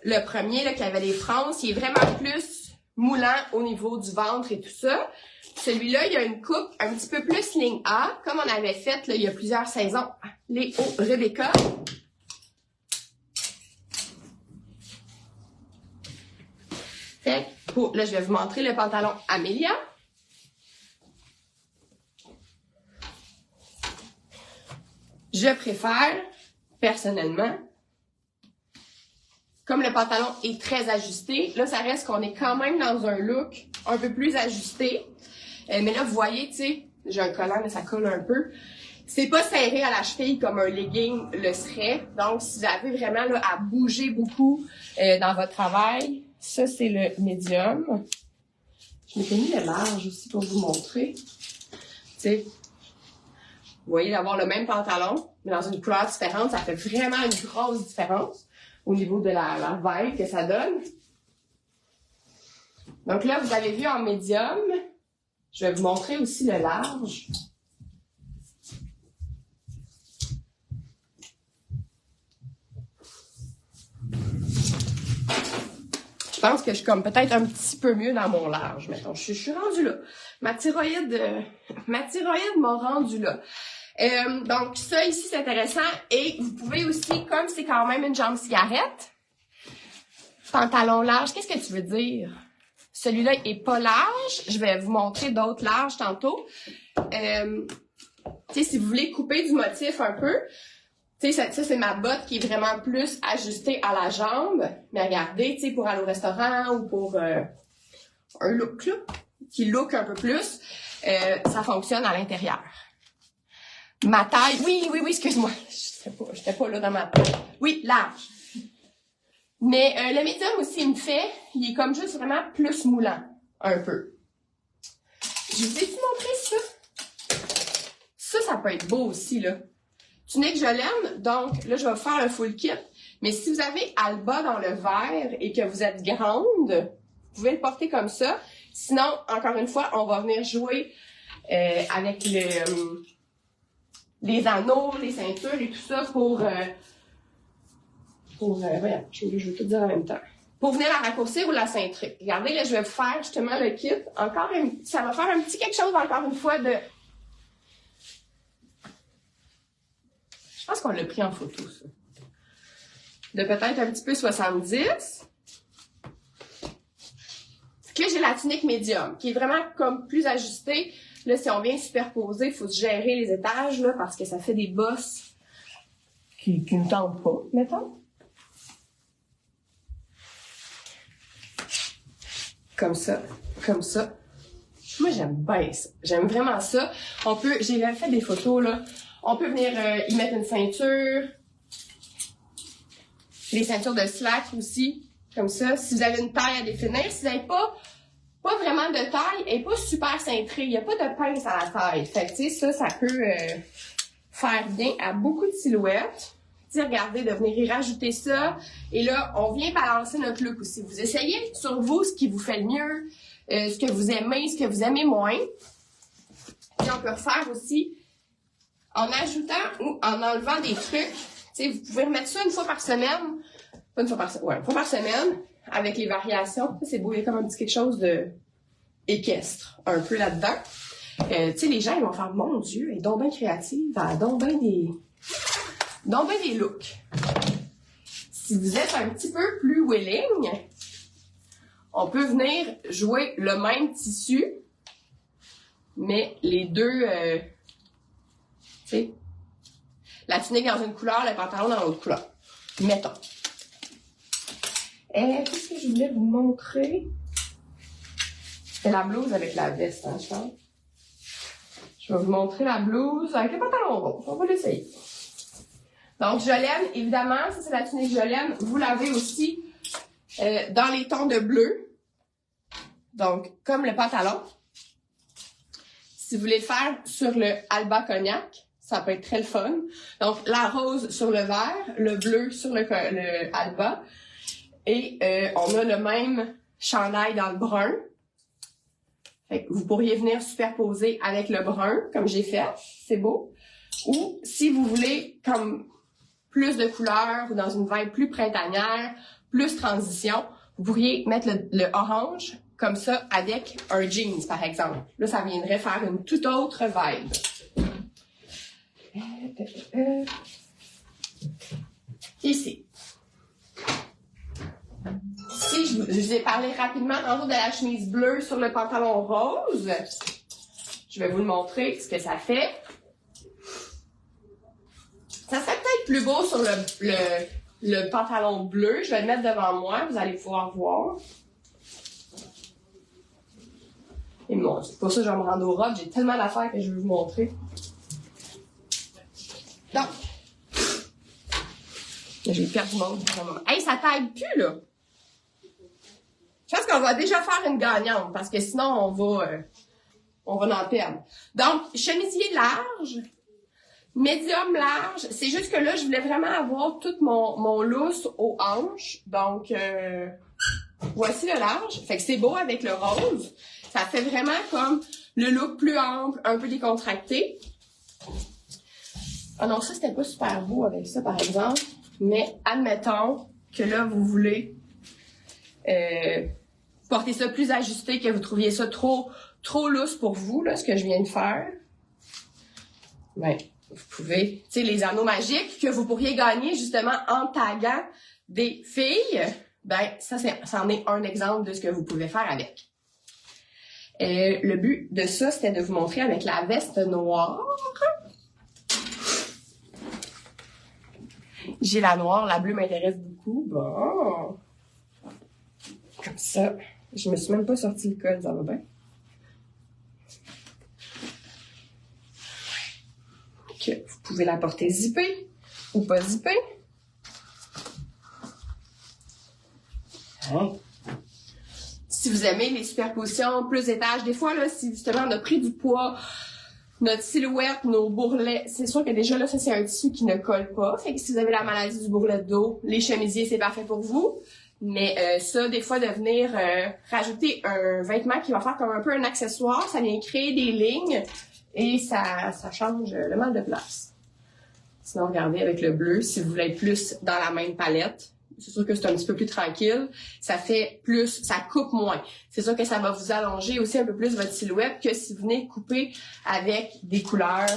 le premier là, qui avait les franges, il est vraiment plus moulant au niveau du ventre et tout ça. Celui-là, il y a une coupe un petit peu plus ligne A, comme on avait fait là, il y a plusieurs saisons, les hauts Rebecca. Fait que, là, je vais vous montrer le pantalon Amelia. Je préfère, personnellement, comme le pantalon est très ajusté, là, ça reste qu'on est quand même dans un look un peu plus ajusté. Mais là, vous voyez, tu sais, j'ai un collant, mais ça colle un peu. C'est pas serré à la cheville comme un legging le serait. Donc, si vous avez vraiment là, à bouger beaucoup dans votre travail, ça, c'est le médium. Je m'étais mis le large aussi pour vous montrer. Tu sais, vous voyez, d'avoir le même pantalon, mais dans une couleur différente, ça fait vraiment une grosse différence au niveau de la vibe que ça donne. Donc là, vous avez vu en médium. Je vais vous montrer aussi le large. Je pense que je suis comme peut-être un petit peu mieux dans mon large. Mettons, je suis rendue là. Ma thyroïde m'a rendue là. Donc ça ici c'est intéressant et vous pouvez aussi, comme c'est quand même une jambe cigarette, pantalon large, qu'est-ce que tu veux dire? Celui-là est pas large, je vais vous montrer d'autres larges tantôt. Tu sais, si vous voulez couper du motif un peu, tu sais, ça c'est ma botte qui est vraiment plus ajustée à la jambe, mais regardez, tu sais, pour aller au restaurant ou pour un look là, qui look un peu plus, ça fonctionne à l'intérieur. Ma taille, oui, excuse-moi. J'étais pas là dans ma taille. Oui, large. Mais le médium aussi, il est comme juste vraiment plus moulant, un peu. Je vous ai montré ça. Ça peut être beau aussi, là. Tunique, je l'aime, donc là, je vais faire le full kit. Mais si vous avez Alba dans le vert et que vous êtes grande, vous pouvez le porter comme ça. Sinon, encore une fois, on va venir jouer avec les anneaux, les ceintures et tout ça voyons, je vais tout dire en même temps. Pour venir la raccourcir ou la cintrer. Regardez, là, je vais vous faire justement le kit. Ça va faire un petit quelque chose encore une fois de... Je pense qu'on l'a pris en photo, ça. De peut-être un petit peu 70. Là, j'ai la tunique médium, qui est vraiment comme plus ajustée. Là, si on vient superposer, il faut se gérer les étages, là, parce que ça fait des bosses qui ne tentent pas, mettons. Comme ça. Moi, j'aime bien ça. J'aime vraiment ça. J'ai fait des photos, là. On peut venir y mettre une ceinture. Les ceintures de slack aussi, comme ça. Si vous avez une taille à définir, si vous n'avez pas vraiment de taille, elle n'est pas super cintrée. Il n'y a pas de pince à la taille. Fait que, tu sais, ça peut faire bien à beaucoup de silhouettes. Tu sais, regardez, de venir y rajouter ça. Et là, on vient balancer notre look aussi. Vous essayez sur vous ce qui vous fait le mieux, ce que vous aimez moins. Et on peut refaire aussi en ajoutant ou en enlevant des trucs. Tu sais, vous pouvez remettre ça une fois par semaine. Pas une fois par semaine. Ouais, une fois par semaine. Avec les variations. C'est beau, il y a comme un petit quelque chose de équestre. Un peu là-dedans. Tu sais, les gens, ils vont faire, mon Dieu, elle est donc bien créative. Elle a donc bien des looks. Si vous êtes un petit peu plus willing, on peut venir jouer le même tissu, mais les deux Tu sais, la tunique dans une couleur, le pantalon dans l'autre couleur. Mettons. Qu'est-ce que je voulais vous montrer? C'est la blouse avec la veste, hein, je pense. Je vais vous montrer la blouse avec le pantalon rose. On va l'essayer. Donc, Jolene, évidemment, ça c'est la tunique Jolene. Vous l'avez aussi dans les tons de bleu. Donc, comme le pantalon. Si vous voulez le faire sur le Alba Cognac, ça peut être très le fun. Donc, la rose sur le vert, le bleu sur le Alba. Et on a le même chandail dans le brun. Fait que vous pourriez venir superposer avec le brun, comme j'ai fait. C'est beau. Ou si vous voulez comme plus de couleurs ou dans une vibe plus printanière, plus transition, vous pourriez mettre le orange comme ça avec un jeans, par exemple. Là, ça viendrait faire une toute autre vibe. Ici. Si je vous ai parlé rapidement tantôt de la chemise bleue sur le pantalon rose, je vais vous le montrer ce que ça fait. Ça serait peut-être plus beau sur le pantalon bleu. Je vais le mettre devant moi, vous allez pouvoir voir. Et bon, c'est pour ça que je vais me rendre aux robes. J'ai tellement d'affaires que je vais vous montrer. Donc, j'ai perdu mon moment. Hey, ça taille plus, là! Je pense qu'on va déjà faire une gagnante, parce que sinon, on va en perdre. Donc, chemisier large, médium large. C'est juste que là, je voulais vraiment avoir tout mon lousse aux hanches. Donc, voici le large. Fait que c'est beau avec le rose. Ça fait vraiment comme le look plus ample, un peu décontracté. Ah non, ça, c'était pas super beau avec ça, par exemple. Mais admettons que là, vous voulez porter ça plus ajusté, que vous trouviez ça trop lousse pour vous, là, ce que je viens de faire. Ben, vous pouvez, tu sais, les anneaux magiques que vous pourriez gagner justement en taguant des filles, ben, ça en est un exemple de ce que vous pouvez faire avec. Le but de ça, c'était de vous montrer avec la veste noire. J'ai la noire, la bleue m'intéresse beaucoup. Bon. Comme ça. Je me suis même pas sorti le col, ça va bien. Que vous pouvez la porter zippée ou pas zippée. Hein? Si vous aimez les superpositions, plus d'étages, des fois, là, si justement on a pris du poids, notre silhouette, nos bourrelets, c'est sûr que déjà là, ça c'est un tissu qui ne colle pas. Fait que si vous avez la maladie du bourrelet de dos, les chemisiers, c'est parfait pour vous. Mais ça, des fois, de venir rajouter un vêtement qui va faire comme un peu un accessoire, ça vient créer des lignes et ça change le mal de place. Sinon, regardez avec le bleu, si vous voulez être plus dans la même palette, c'est sûr que c'est un petit peu plus tranquille. Ça fait plus, ça coupe moins. C'est sûr que ça va vous allonger aussi un peu plus votre silhouette que si vous venez couper avec des couleurs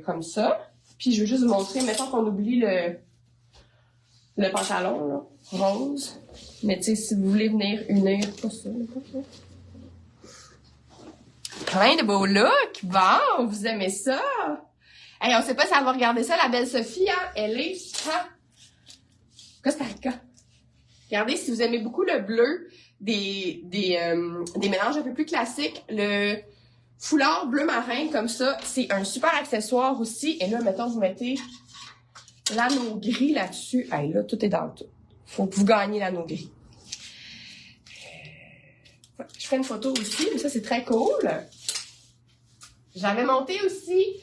comme ça. Puis je veux juste vous montrer, mettons qu'on oublie le pantalon, là, rose. Mais tu sais, si vous voulez venir unir, pas ça. Plein de beaux looks. Bon, vous aimez ça? Hey, on sait pas si elle va regarder ça, la belle Sophie, hein? Elle est... Costa Rica. Regardez, si vous aimez beaucoup le bleu, des mélanges un peu plus classiques, le foulard bleu marin comme ça, c'est un super accessoire aussi. Et là, mettons, vous mettez l'anneau gris là-dessus. Hey, là, tout est dans le tout. Faut que vous gagnez l'anneau gris. Je fais une photo aussi, mais ça, c'est très cool. J'avais monté aussi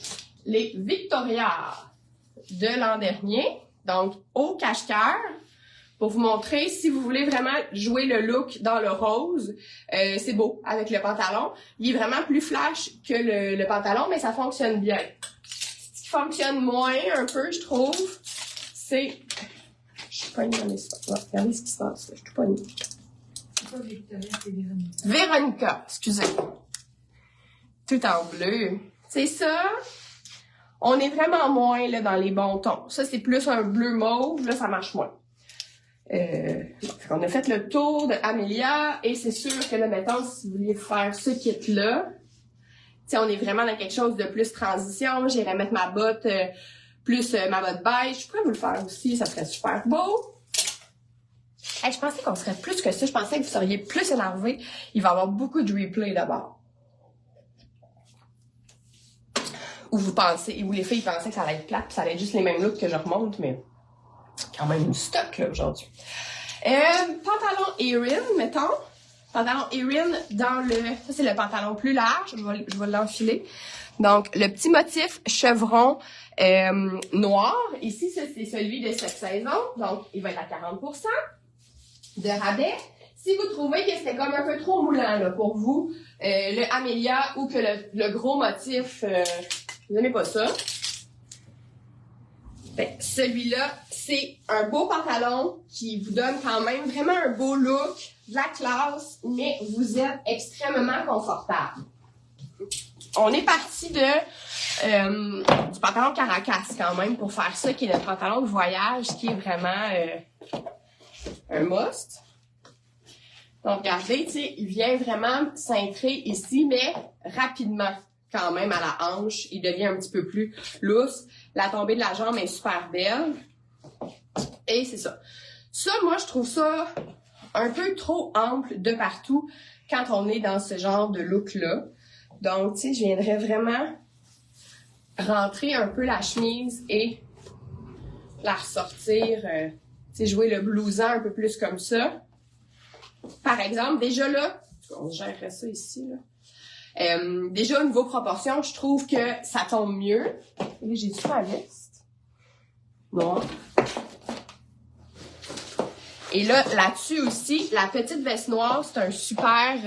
les Victoria de l'an dernier. Donc, au cache-cœur, pour vous montrer, si vous voulez vraiment jouer le look dans le rose, c'est beau avec le pantalon. Il est vraiment plus flash que le pantalon, mais ça fonctionne bien. Ce qui fonctionne moins un peu, je trouve, c'est... Je suis pognée dans les spots. Ouais, regardez ce qui se passe, là. Je suis pognée. C'est pas Victoria, c'est Véronica. Véronica, excusez. Tout en bleu. C'est ça. On est vraiment moins là, dans les bons tons. Ça, c'est plus un bleu mauve. Là, ça marche moins. On a fait le tour de Amelia. Et c'est sûr que là, mettons, si vous vouliez faire ce kit-là, sais, on est vraiment dans quelque chose de plus transition. J'irais mettre ma botte, ma botte beige. Je pourrais vous le faire aussi, ça serait super beau. Hey, je pensais qu'on serait plus que ça. Je pensais que vous seriez plus énervés. Il va y avoir beaucoup de replay d'abord. Ou les filles pensaient que ça allait être plate, puis ça allait être juste les mêmes looks que je remonte, mais quand même une stock là aujourd'hui. Pantalon Erin, mettons. Pantalon Erin ça c'est le pantalon plus large, je vais l'enfiler. Donc le petit motif chevron noir. Ici, ça c'est celui de cette saison, donc il va être à 40% de rabais. Si vous trouvez que c'était comme un peu trop moulant là, pour vous, le Amelia ou que le gros motif, vous n'aimez pas ça, ben, celui-là, c'est un beau pantalon qui vous donne quand même vraiment un beau look, de la classe, mais vous êtes extrêmement confortable. On est parti du pantalon Caracas quand même pour faire ça, qui est notre pantalon de voyage, qui est vraiment un must. Donc, regardez, tu sais, il vient vraiment cintrer ici, mais rapidement quand même à la hanche. Il devient un petit peu plus lousse. La tombée de la jambe est super belle. Et c'est ça. Ça, moi, je trouve ça un peu trop ample de partout quand on est dans ce genre de look-là. Donc, tu sais, je viendrais vraiment rentrer un peu la chemise et la ressortir, tu sais, jouer le blouson un peu plus comme ça. Par exemple, déjà là, on gérerait ça ici, là. Déjà, au niveau proportion, je trouve que ça tombe mieux. J'ai-tu ma veste? Non. Et là-dessus aussi, la petite veste noire, c'est un super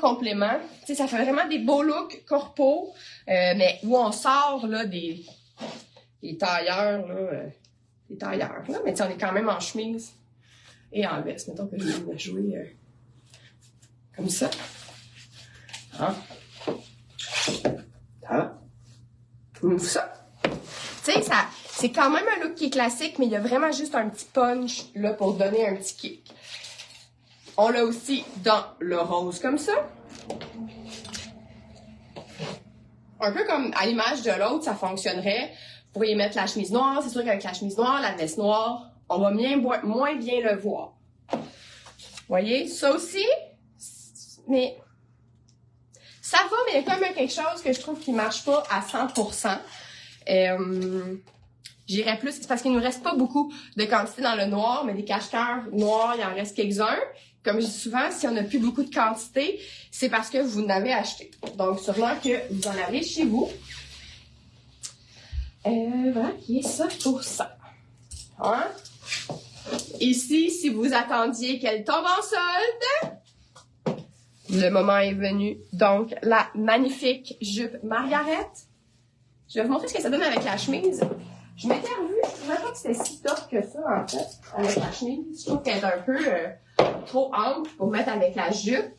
complément. Tu sais, ça fait vraiment des beaux looks corpaux, mais où on sort là des tailleurs, là. Des tailleurs, là. Mais tu sais, on est quand même en chemise et en veste. Mettons que je vais jouer comme ça. Hein? Ça. Tu sais, c'est quand même un look qui est classique, mais il y a vraiment juste un petit punch là pour donner un petit kick. On l'a aussi dans le rose comme ça. Un peu comme à l'image de l'autre, ça fonctionnerait. Vous pourriez mettre la chemise noire. C'est sûr qu'avec la chemise noire, la veste noire, on va moins bien le voir. Vous voyez? Ça aussi, mais ça va, mais il y a quand même quelque chose que je trouve qui marche pas à 100%. J'irais plus, c'est parce qu'il nous reste pas beaucoup de quantité dans le noir, mais des cache-cœurs noirs, il en reste quelques-uns. Comme je dis souvent, si on n'a plus beaucoup de quantité, c'est parce que vous n'avez acheté. Donc, sûrement que vous en avez chez vous. Voilà, qui est ça pour ça. Hein? Ici, si vous attendiez qu'elle tombe en solde, le moment est venu. Donc, la magnifique jupe Margaret. Je vais vous montrer ce que ça donne avec la chemise. Je m'étais revue, je trouvais pas que c'était si top que ça, en fait, avec la chemise. Je trouve qu'elle est un peu trop ample pour mettre avec la jupe.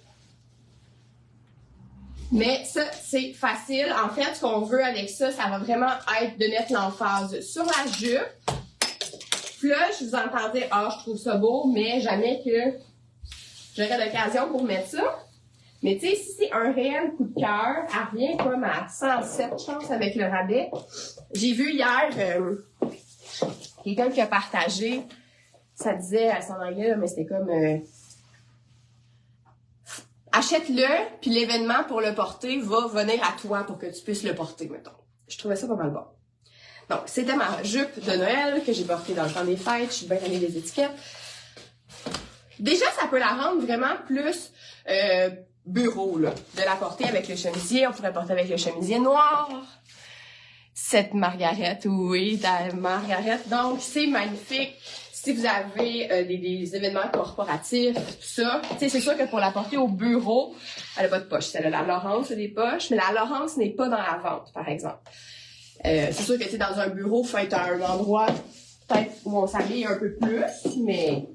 Mais ça, c'est facile. En fait, ce qu'on veut avec ça, ça va vraiment être de mettre l'emphase sur la jupe. Puis là, je vous entendais, je trouve ça beau, mais jamais que j'aurais l'occasion pour mettre ça. Mais tu sais, si c'est un réel coup de cœur, elle revient comme à 107, je pense, avec le rabais. J'ai vu hier quelqu'un qui a partagé, ça disait à son anglais, mais c'était comme achète-le, puis l'événement pour le porter va venir à toi pour que tu puisses le porter, mettons. Je trouvais ça pas mal bon. Donc, c'était ma jupe de Noël que j'ai portée dans le temps des fêtes. Je suis bien allée des étiquettes. Déjà, ça peut la rendre vraiment plus bureau, là. De la porter avec le chemisier. On pourrait porter avec le chemisier noir. Cette Margaret, oui, la Margaret. Donc, c'est magnifique. Si vous avez des événements corporatifs, tout ça, tu sais, c'est sûr que pour la porter au bureau, elle n'a pas de poche. Celle-là, la Laurence a des poches, mais la Laurence n'est pas dans la vente, par exemple. C'est sûr que, tu sais, dans un bureau, il faut être à un endroit, peut-être, où on s'habille un peu plus, mais,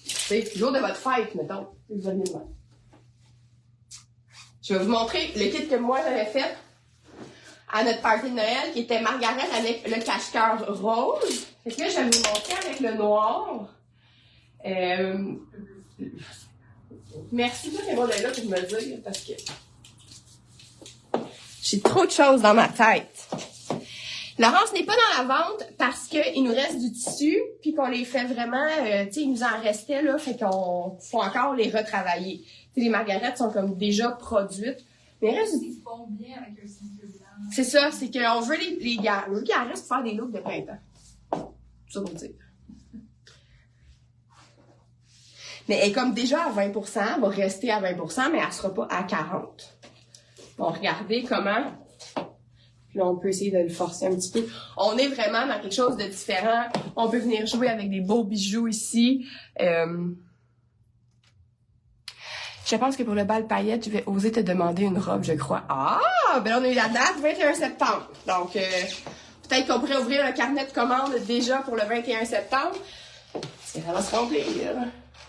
tu sais, jour de votre fête, mettons, vous allez voir. Je vais vous montrer le kit que moi, j'avais fait à notre party de Noël, qui était Margaret avec le cache-cœur rose. Fait que là, je vais vous montrer avec le noir. Merci pour les mots de là pour me le dire, parce que J'ai trop de choses dans ma tête. Laurence n'est pas dans la vente parce qu'il nous reste du tissu, puis qu'on les fait vraiment, tu sais, il nous en restait, là, fait qu'on faut encore les retravailler. Tu sais, les margarettes sont comme déjà produites, mais il reste du... Ils font bien avec un cible blanc. C'est ça, c'est qu'on veut les garder. On veut qu'ils restent pour faire des looks de printemps. C'est ça pour dire. Mais elle est comme déjà à 20%, elle va rester à 20%, mais elle sera pas à 40%. Bon, regardez comment... Là, on peut essayer de le forcer un petit peu. On est vraiment dans quelque chose de différent. On peut venir jouer avec des beaux bijoux ici. Je pense que pour le bal paillette, je vais oser te demander une robe, je crois. Ah! Ben là, on a eu la date, 21 septembre. Donc, peut-être qu'on pourrait ouvrir un carnet de commandes déjà pour le 21 septembre. Ça va se remplir.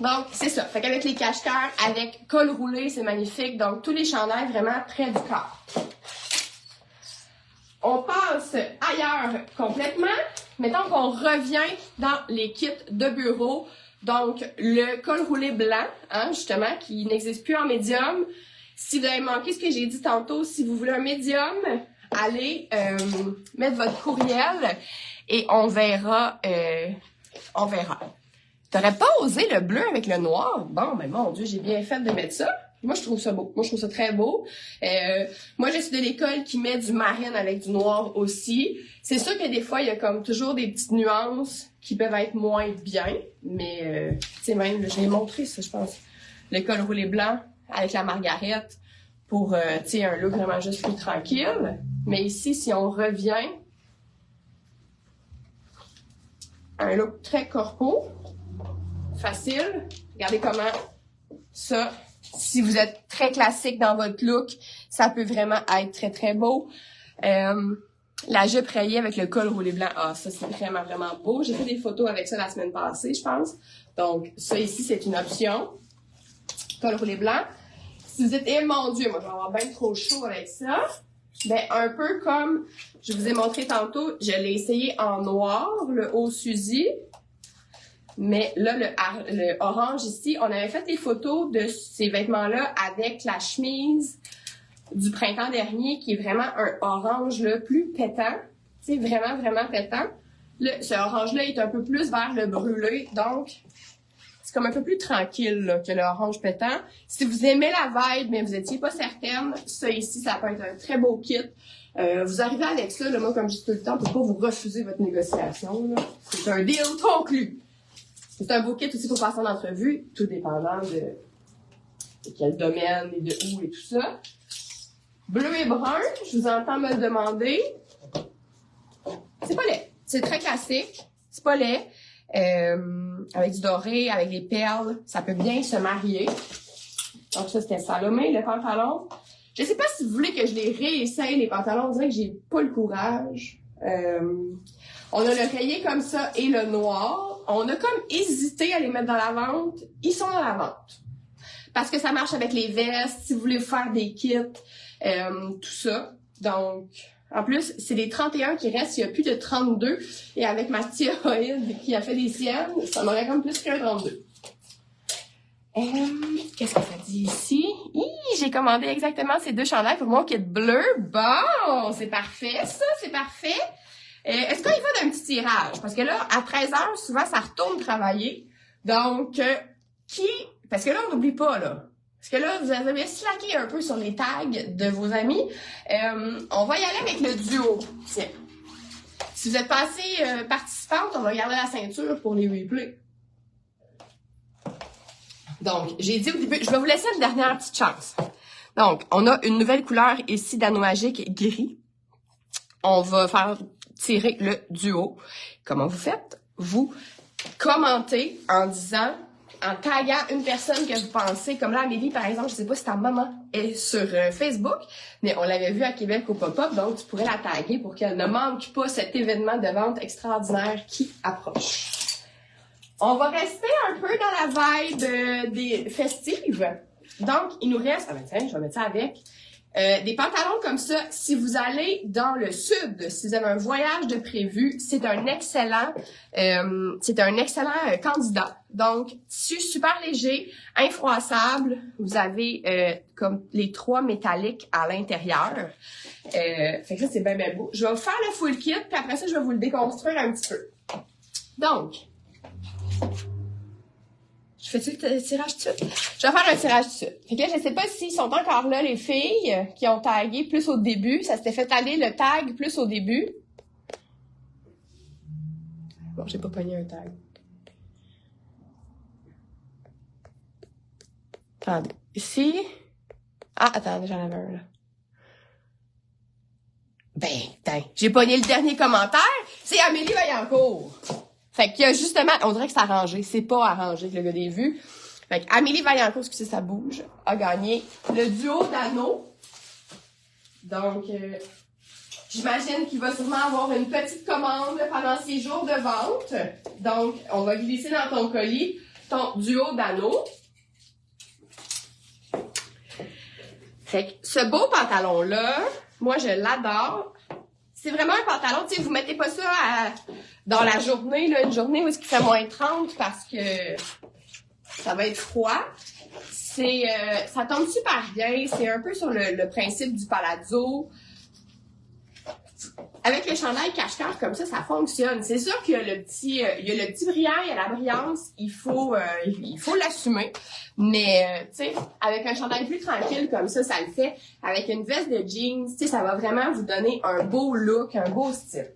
Donc, c'est ça. Fait qu'avec les cache-cœurs, avec col roulé, c'est magnifique. Donc, tous les chandails vraiment près du corps. On passe ailleurs complètement. Mettons qu'on revient dans les kits de bureau. Donc, le col roulé blanc, hein, justement, qui n'existe plus en médium. Si vous avez manqué ce que j'ai dit tantôt, si vous voulez un médium, allez mettre votre courriel et on verra. T'aurais pas osé le bleu avec le noir? Bon, ben mon Dieu, j'ai bien fait de mettre ça. Moi, je trouve ça beau. Moi, je trouve ça très beau. Moi, je suis de l'école qui met du marine avec du noir aussi. C'est sûr que des fois, il y a comme toujours des petites nuances qui peuvent être moins bien. Mais, tu sais, même, je l'ai montré ça, je pense. Le col roulé blanc avec la margarette pour, tu sais, un look vraiment juste plus tranquille. Mais ici, si on revient, un look très corpo, facile. Regardez comment ça... Si vous êtes très classique dans votre look, ça peut vraiment être très, très beau. La jupe rayée avec le col roulé blanc, ah, ça, c'est vraiment, vraiment beau. J'ai fait des photos avec ça la semaine passée, je pense. Donc, ça ici, c'est une option. Col roulé blanc. Si vous êtes, eh mon Dieu, moi, je vais avoir bien trop chaud avec ça. Ben, un peu comme je vous ai montré tantôt, je l'ai essayé en noir, le haut Suzy. Mais là, le orange ici, on avait fait des photos de ces vêtements-là avec la chemise du printemps dernier, qui est vraiment un orange là, plus pétant. Tu sais, vraiment, vraiment pétant. Ce orange-là est un peu plus vers le brûlé, donc c'est comme un peu plus tranquille là, que le orange pétant. Si vous aimez la vibe, mais vous n'étiez pas certaine, ça ici, ça peut être un très beau kit. Vous arrivez avec ça, là, moi, comme je dis tout le temps, on peut pas vous refuser votre négociation. C'est un deal conclu. C'est un beau kit aussi pour passer en entrevue, tout dépendant de quel domaine et de où et tout ça. Bleu et brun, je vous entends me le demander. C'est pas laid. C'est très classique. C'est pas laid. Avec du doré, avec des perles, ça peut bien se marier. Donc ça, c'était Salomé, le pantalon. Je sais pas si vous voulez que je les réessaye, les pantalons. On dirait que j'ai pas le courage. On a le rayé comme ça et le noir. On a comme hésité à les mettre dans la vente. Ils sont dans la vente. Parce que ça marche avec les vestes, si vous voulez faire des kits, tout ça. Donc, en plus, c'est les 31 qui restent. Il y a plus de 32. Et avec ma thyroïde qui a fait des siennes, ça m'aurait comme plus qu'un 32. Qu'est-ce que ça dit ici? J'ai commandé exactement ces deux chandails pour mon kit bleu. Bon, c'est parfait, ça, c'est parfait. Est-ce qu'on y va d'un petit tirage? Parce que là, à 13h, souvent, ça retourne travailler. Donc, parce que là, on n'oublie pas, là. Parce que là, vous avez slacké un peu sur les tags de vos amis. On va y aller avec le duo. Tiens. Si vous êtes pas assez participante, on va garder la ceinture pour les replays. Donc, j'ai dit au début, je vais vous laisser une dernière petite chance. Donc, on a une nouvelle couleur ici d'Anoagique gris. On va faire tirer le duo. Comment vous faites? Vous commentez en disant, en taguant une personne que vous pensez, comme là, Amélie, par exemple, je sais pas si ta maman est sur Facebook, mais on l'avait vu à Québec au pop-up, donc tu pourrais la taguer pour qu'elle ne manque pas cet événement de vente extraordinaire qui approche. On va rester un peu dans la vibe des festives. Donc, il nous reste... Ah ben tiens, je vais mettre ça avec. Des pantalons comme ça, si vous allez dans le sud, si vous avez un voyage de prévu, c'est un excellent candidat. Donc, tissu super léger, infroissable. Vous avez comme les 3 métalliques à l'intérieur. Fait que ça, c'est bien beau. Je vais vous faire le full kit, puis après ça, je vais vous le déconstruire un petit peu. Donc, je fais-tu le tirage tout de suite? Je vais faire un tirage tout de suite. Fait que là, je sais pas s'ils sont encore là, les filles, qui ont tagué plus au début. Ça s'était fait aller le tag plus au début. Bon, j'ai pas pogné un tag. Attendez. Ici. Ah, attendez, j'en avais un, là. Ben, j'ai pogné le dernier commentaire. C'est Amélie Vaillancourt. Fait qu'il y a justement, on dirait que c'est arrangé. C'est pas arrangé, le gars des vues. Fait qu'Amélie Vaillancourt, excusez, ça bouge, a gagné le duo d'anneaux. Donc, j'imagine qu'il va sûrement avoir une petite commande pendant ces jours de vente. Donc, on va glisser dans ton colis ton duo d'anneaux. Fait que ce beau pantalon-là, moi, je l'adore. C'est vraiment un pantalon, tu sais, vous mettez pas ça dans la journée, là, une journée où il fait moins 30 parce que ça va être froid. Ça tombe super bien, c'est un peu sur le principe du palazzo. Avec le chandail cache-cœur comme ça fonctionne. C'est sûr qu'il y a le petit brillant, il y a la brillance, il faut l'assumer. Mais, tu sais, avec un chandail plus tranquille comme ça le fait. Avec une veste de jeans, tu sais, ça va vraiment vous donner un beau look, un beau style.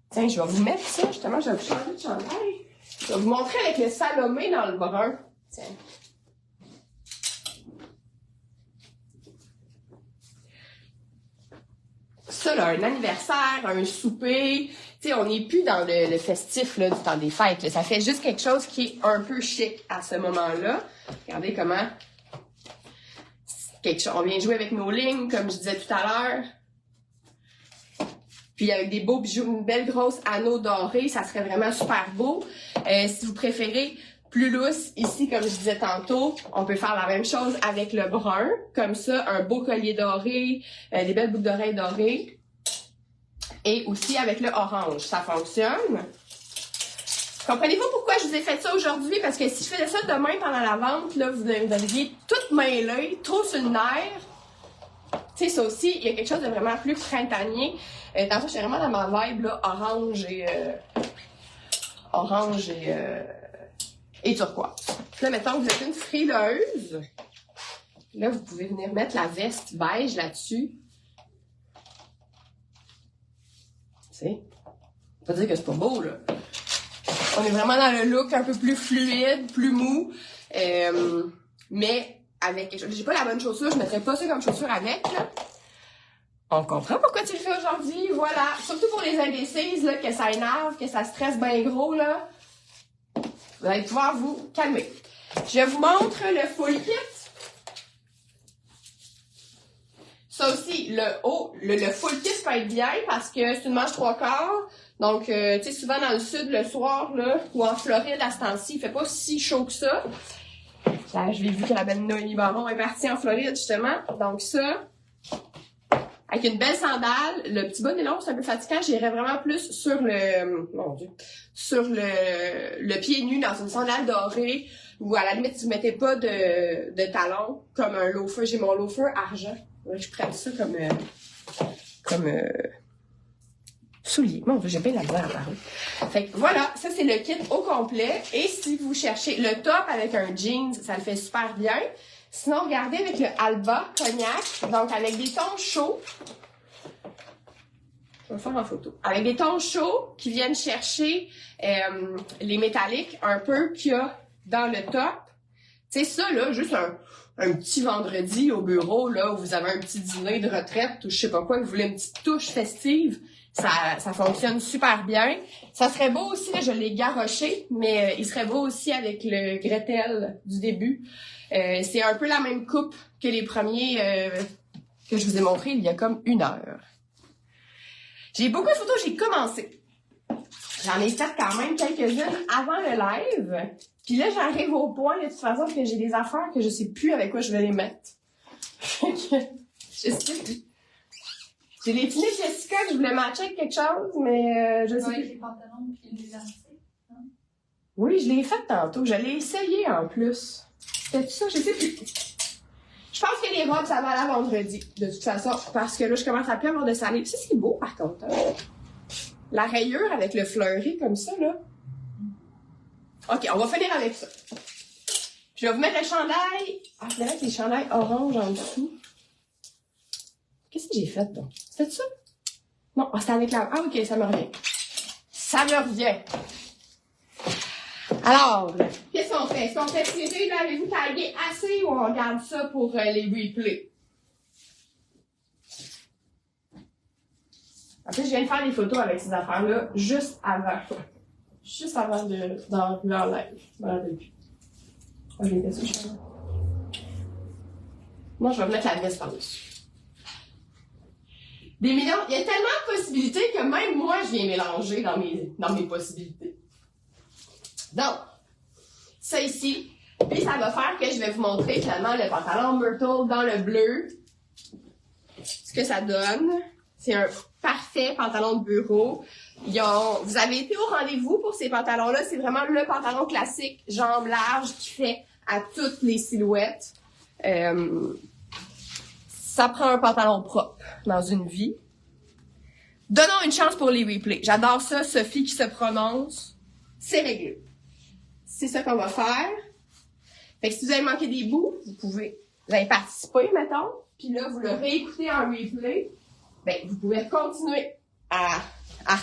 Tiens, je vais vous mettre ça, justement, je vais vous changer de chandail. Je vais vous montrer avec le Salomé dans le brun. Tiens. Ça, là, un anniversaire, un souper, tu sais, on n'est plus dans le festif, là, du temps des fêtes, là. Ça fait juste quelque chose qui est un peu chic à ce moment-là. Regardez comment on vient jouer avec nos lignes, comme je disais tout à l'heure. Puis avec des beaux bijoux, une belle grosse anneau doré, ça serait vraiment super beau. Si vous préférez plus lousse, ici, comme je disais tantôt, on peut faire la même chose avec le brun. Comme ça, un beau collier doré, des belles boucles d'oreilles dorées. Et aussi avec le orange, ça fonctionne. Comprenez-vous pourquoi je vous ai fait ça aujourd'hui? Parce que si je faisais ça demain pendant la vente, là, vous auriez tout mêlé, trop sur le nerf. Tu sais, ça aussi, il y a quelque chose de vraiment plus printanier. Tantôt, j'étais vraiment dans ma vibe, là, orange et turquoise. Là, mettons que vous êtes une frileuse. Là, vous pouvez venir mettre la veste beige là-dessus. Tu sais, pas dire que c'est pas beau, là. On est vraiment dans le look un peu plus fluide, plus mou. Mais avec quelque chose. J'ai pas la bonne chaussure, je mettrais pas ça comme chaussure avec, là. On comprend pourquoi tu le fais aujourd'hui, voilà. Surtout pour les indécises, là, que ça énerve, que ça stresse bien gros, là. Vous allez pouvoir vous calmer. Je vous montre le full kit. Ça aussi, le full kit peut être bien parce que c'est une manche 3/4. Donc, tu sais, souvent dans le sud, le soir, là, ou en Floride, à ce temps-ci, il fait pas si chaud que ça. Là, je l'ai vu que la belle Noémie Baron est partie en Floride, justement. Donc ça, avec une belle sandale, le petit bas des longs, c'est un peu fatigant. J'irais vraiment plus sur le pied nu dans une sandale dorée, ou à la limite, si vous mettez pas de talons, comme un loafer. J'ai mon loafer argent. Ouais, je prends ça comme soulier. Bon, j'ai bien la misère à parler. Fait que voilà, ça c'est le kit au complet. Et si vous cherchez le top avec un jeans, ça le fait super bien. Sinon, regardez avec le Alba Cognac, donc avec des tons chauds. Je vais le faire en photo. Avec des tons chauds qui viennent chercher les métalliques un peu qu'il y a dans le top. Tu sais, ça là, juste un petit vendredi au bureau, là, où vous avez un petit dîner de retraite ou je sais pas quoi, que vous voulez une petite touche festive, ça fonctionne super bien. Ça serait beau aussi, là, je l'ai garoché, mais il serait beau aussi avec le Gretel du début. C'est un peu la même coupe que les premiers que je vous ai montrés il y a comme 1 heure. J'ai beaucoup de photos, j'ai commencé. J'en ai fait quand même quelques-unes avant le live. Puis là, j'arrive au point, de toute façon, que j'ai des affaires que je sais plus avec quoi je vais les mettre. Je sais plus. J'ai les filets Jessica que je voulais matcher avec quelque chose, mais je sais avec plus. les pantalons et l'élastique. Oui, je l'ai fait tantôt. Je l'ai essayé en plus. C'était ça, je sais plus. Je pense que les robes, ça va aller vendredi, de toute façon, parce que là, je commence à plus avoir de salé. Ça, c'est beau, par contre. Hein? La rayure avec le fleuri comme ça, là. OK, on va finir avec ça. Je vais vous mettre le chandail. Ah, je vais mettre les chandails orange en dessous. Qu'est-ce que j'ai fait, donc? C'était ça? Non, c'était avec la... Ah, OK, ça me revient. Ça me revient. Alors, qu'est-ce qu'on fait? Est-ce qu'on fait tirer, là, avez-vous tagué assez ou on garde ça pour les replays? En plus, je viens de faire des photos avec ces affaires-là juste avant. Juste avant d'enlever en live. Je m'en rappelle plus. Ah, j'ai fait ça, je sais pas. Moi, je vais mettre la veste par-dessus. Des millions. Il y a tellement de possibilités que même moi, je viens mélanger dans mes possibilités. Donc, ça ici. Puis ça va faire que je vais vous montrer finalement le pantalon Myrtle dans le bleu. Ce que ça donne. C'est un parfait pantalon de bureau. Vous avez été au rendez-vous pour ces pantalons-là. C'est vraiment le pantalon classique, jambes larges, qui fait à toutes les silhouettes. Ça prend un pantalon propre dans une vie. Donnons une chance pour les replays. J'adore ça, Sophie qui se prononce. C'est réglé. C'est ça qu'on va faire. Fait que si vous avez manqué des bouts, vous allez participer, mettons. Puis là, vous le réécoutez en replay. Ben, vous pouvez continuer à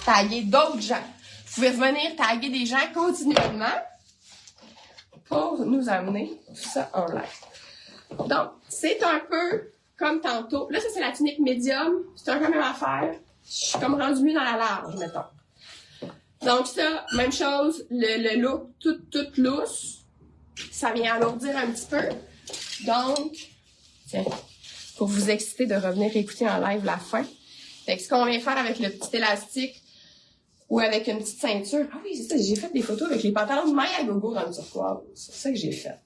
taguer d'autres gens. Vous pouvez revenir taguer des gens continuellement pour nous amener tout ça en live. Donc, c'est un peu comme tantôt. Là, ça, c'est la tunique médium. C'est un peu la même affaire. Je suis comme rendue mieux dans la large, mettons. Donc ça, même chose, le look tout lousse. Ça vient alourdir un petit peu. Donc, tiens, pour vous exciter de revenir écouter en live la fin. Fait que ce qu'on vient faire avec le petit élastique ou avec une petite ceinture. Ah oui, c'est ça, j'ai fait des photos avec les pantalons de maille à gogo dans le turquoise. C'est ça que j'ai fait.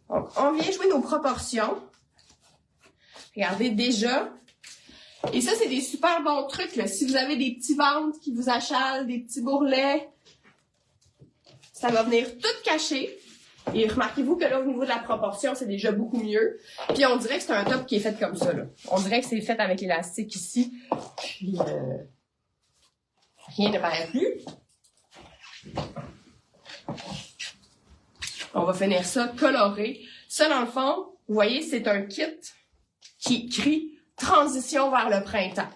Donc, on vient jouer nos proportions. Regardez déjà. Et ça, c'est des super bons trucs, là. Si vous avez des petits ventres qui vous achalent, des petits bourrelets, ça va venir tout cacher. Et remarquez-vous que là, au niveau de la proportion, c'est déjà beaucoup mieux. Puis on dirait que c'est un top qui est fait comme ça, là. On dirait que c'est fait avec l'élastique ici. Puis, rien ne paraît plus. On va finir ça coloré. Ça, dans le fond, vous voyez, c'est un kit qui crie « Transition vers le printemps ».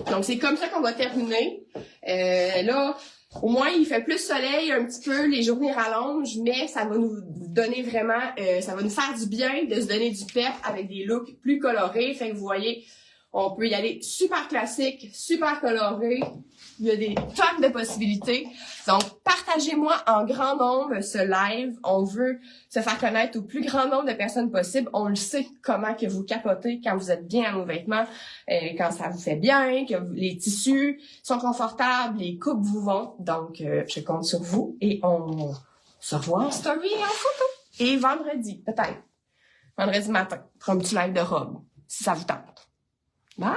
Donc, c'est comme ça qu'on va terminer. Là, au moins, il fait plus soleil un petit peu, les journées rallongent, mais ça va nous donner vraiment, ça va nous faire du bien de se donner du pep avec des looks plus colorés. Fait que vous voyez, on peut y aller super classique, super coloré. Il y a des tonnes de possibilités. Donc, partagez-moi en grand nombre ce live. On veut se faire connaître au plus grand nombre de personnes possible. On le sait comment que vous capotez quand vous êtes bien à vos vêtements, quand ça vous fait bien, que les tissus sont confortables, les coupes vous vont. Donc, je compte sur vous et on se revoit en story et en photo. Et vendredi, peut-être. Vendredi matin, pour un petit live de robe, si ça vous tente. Bye!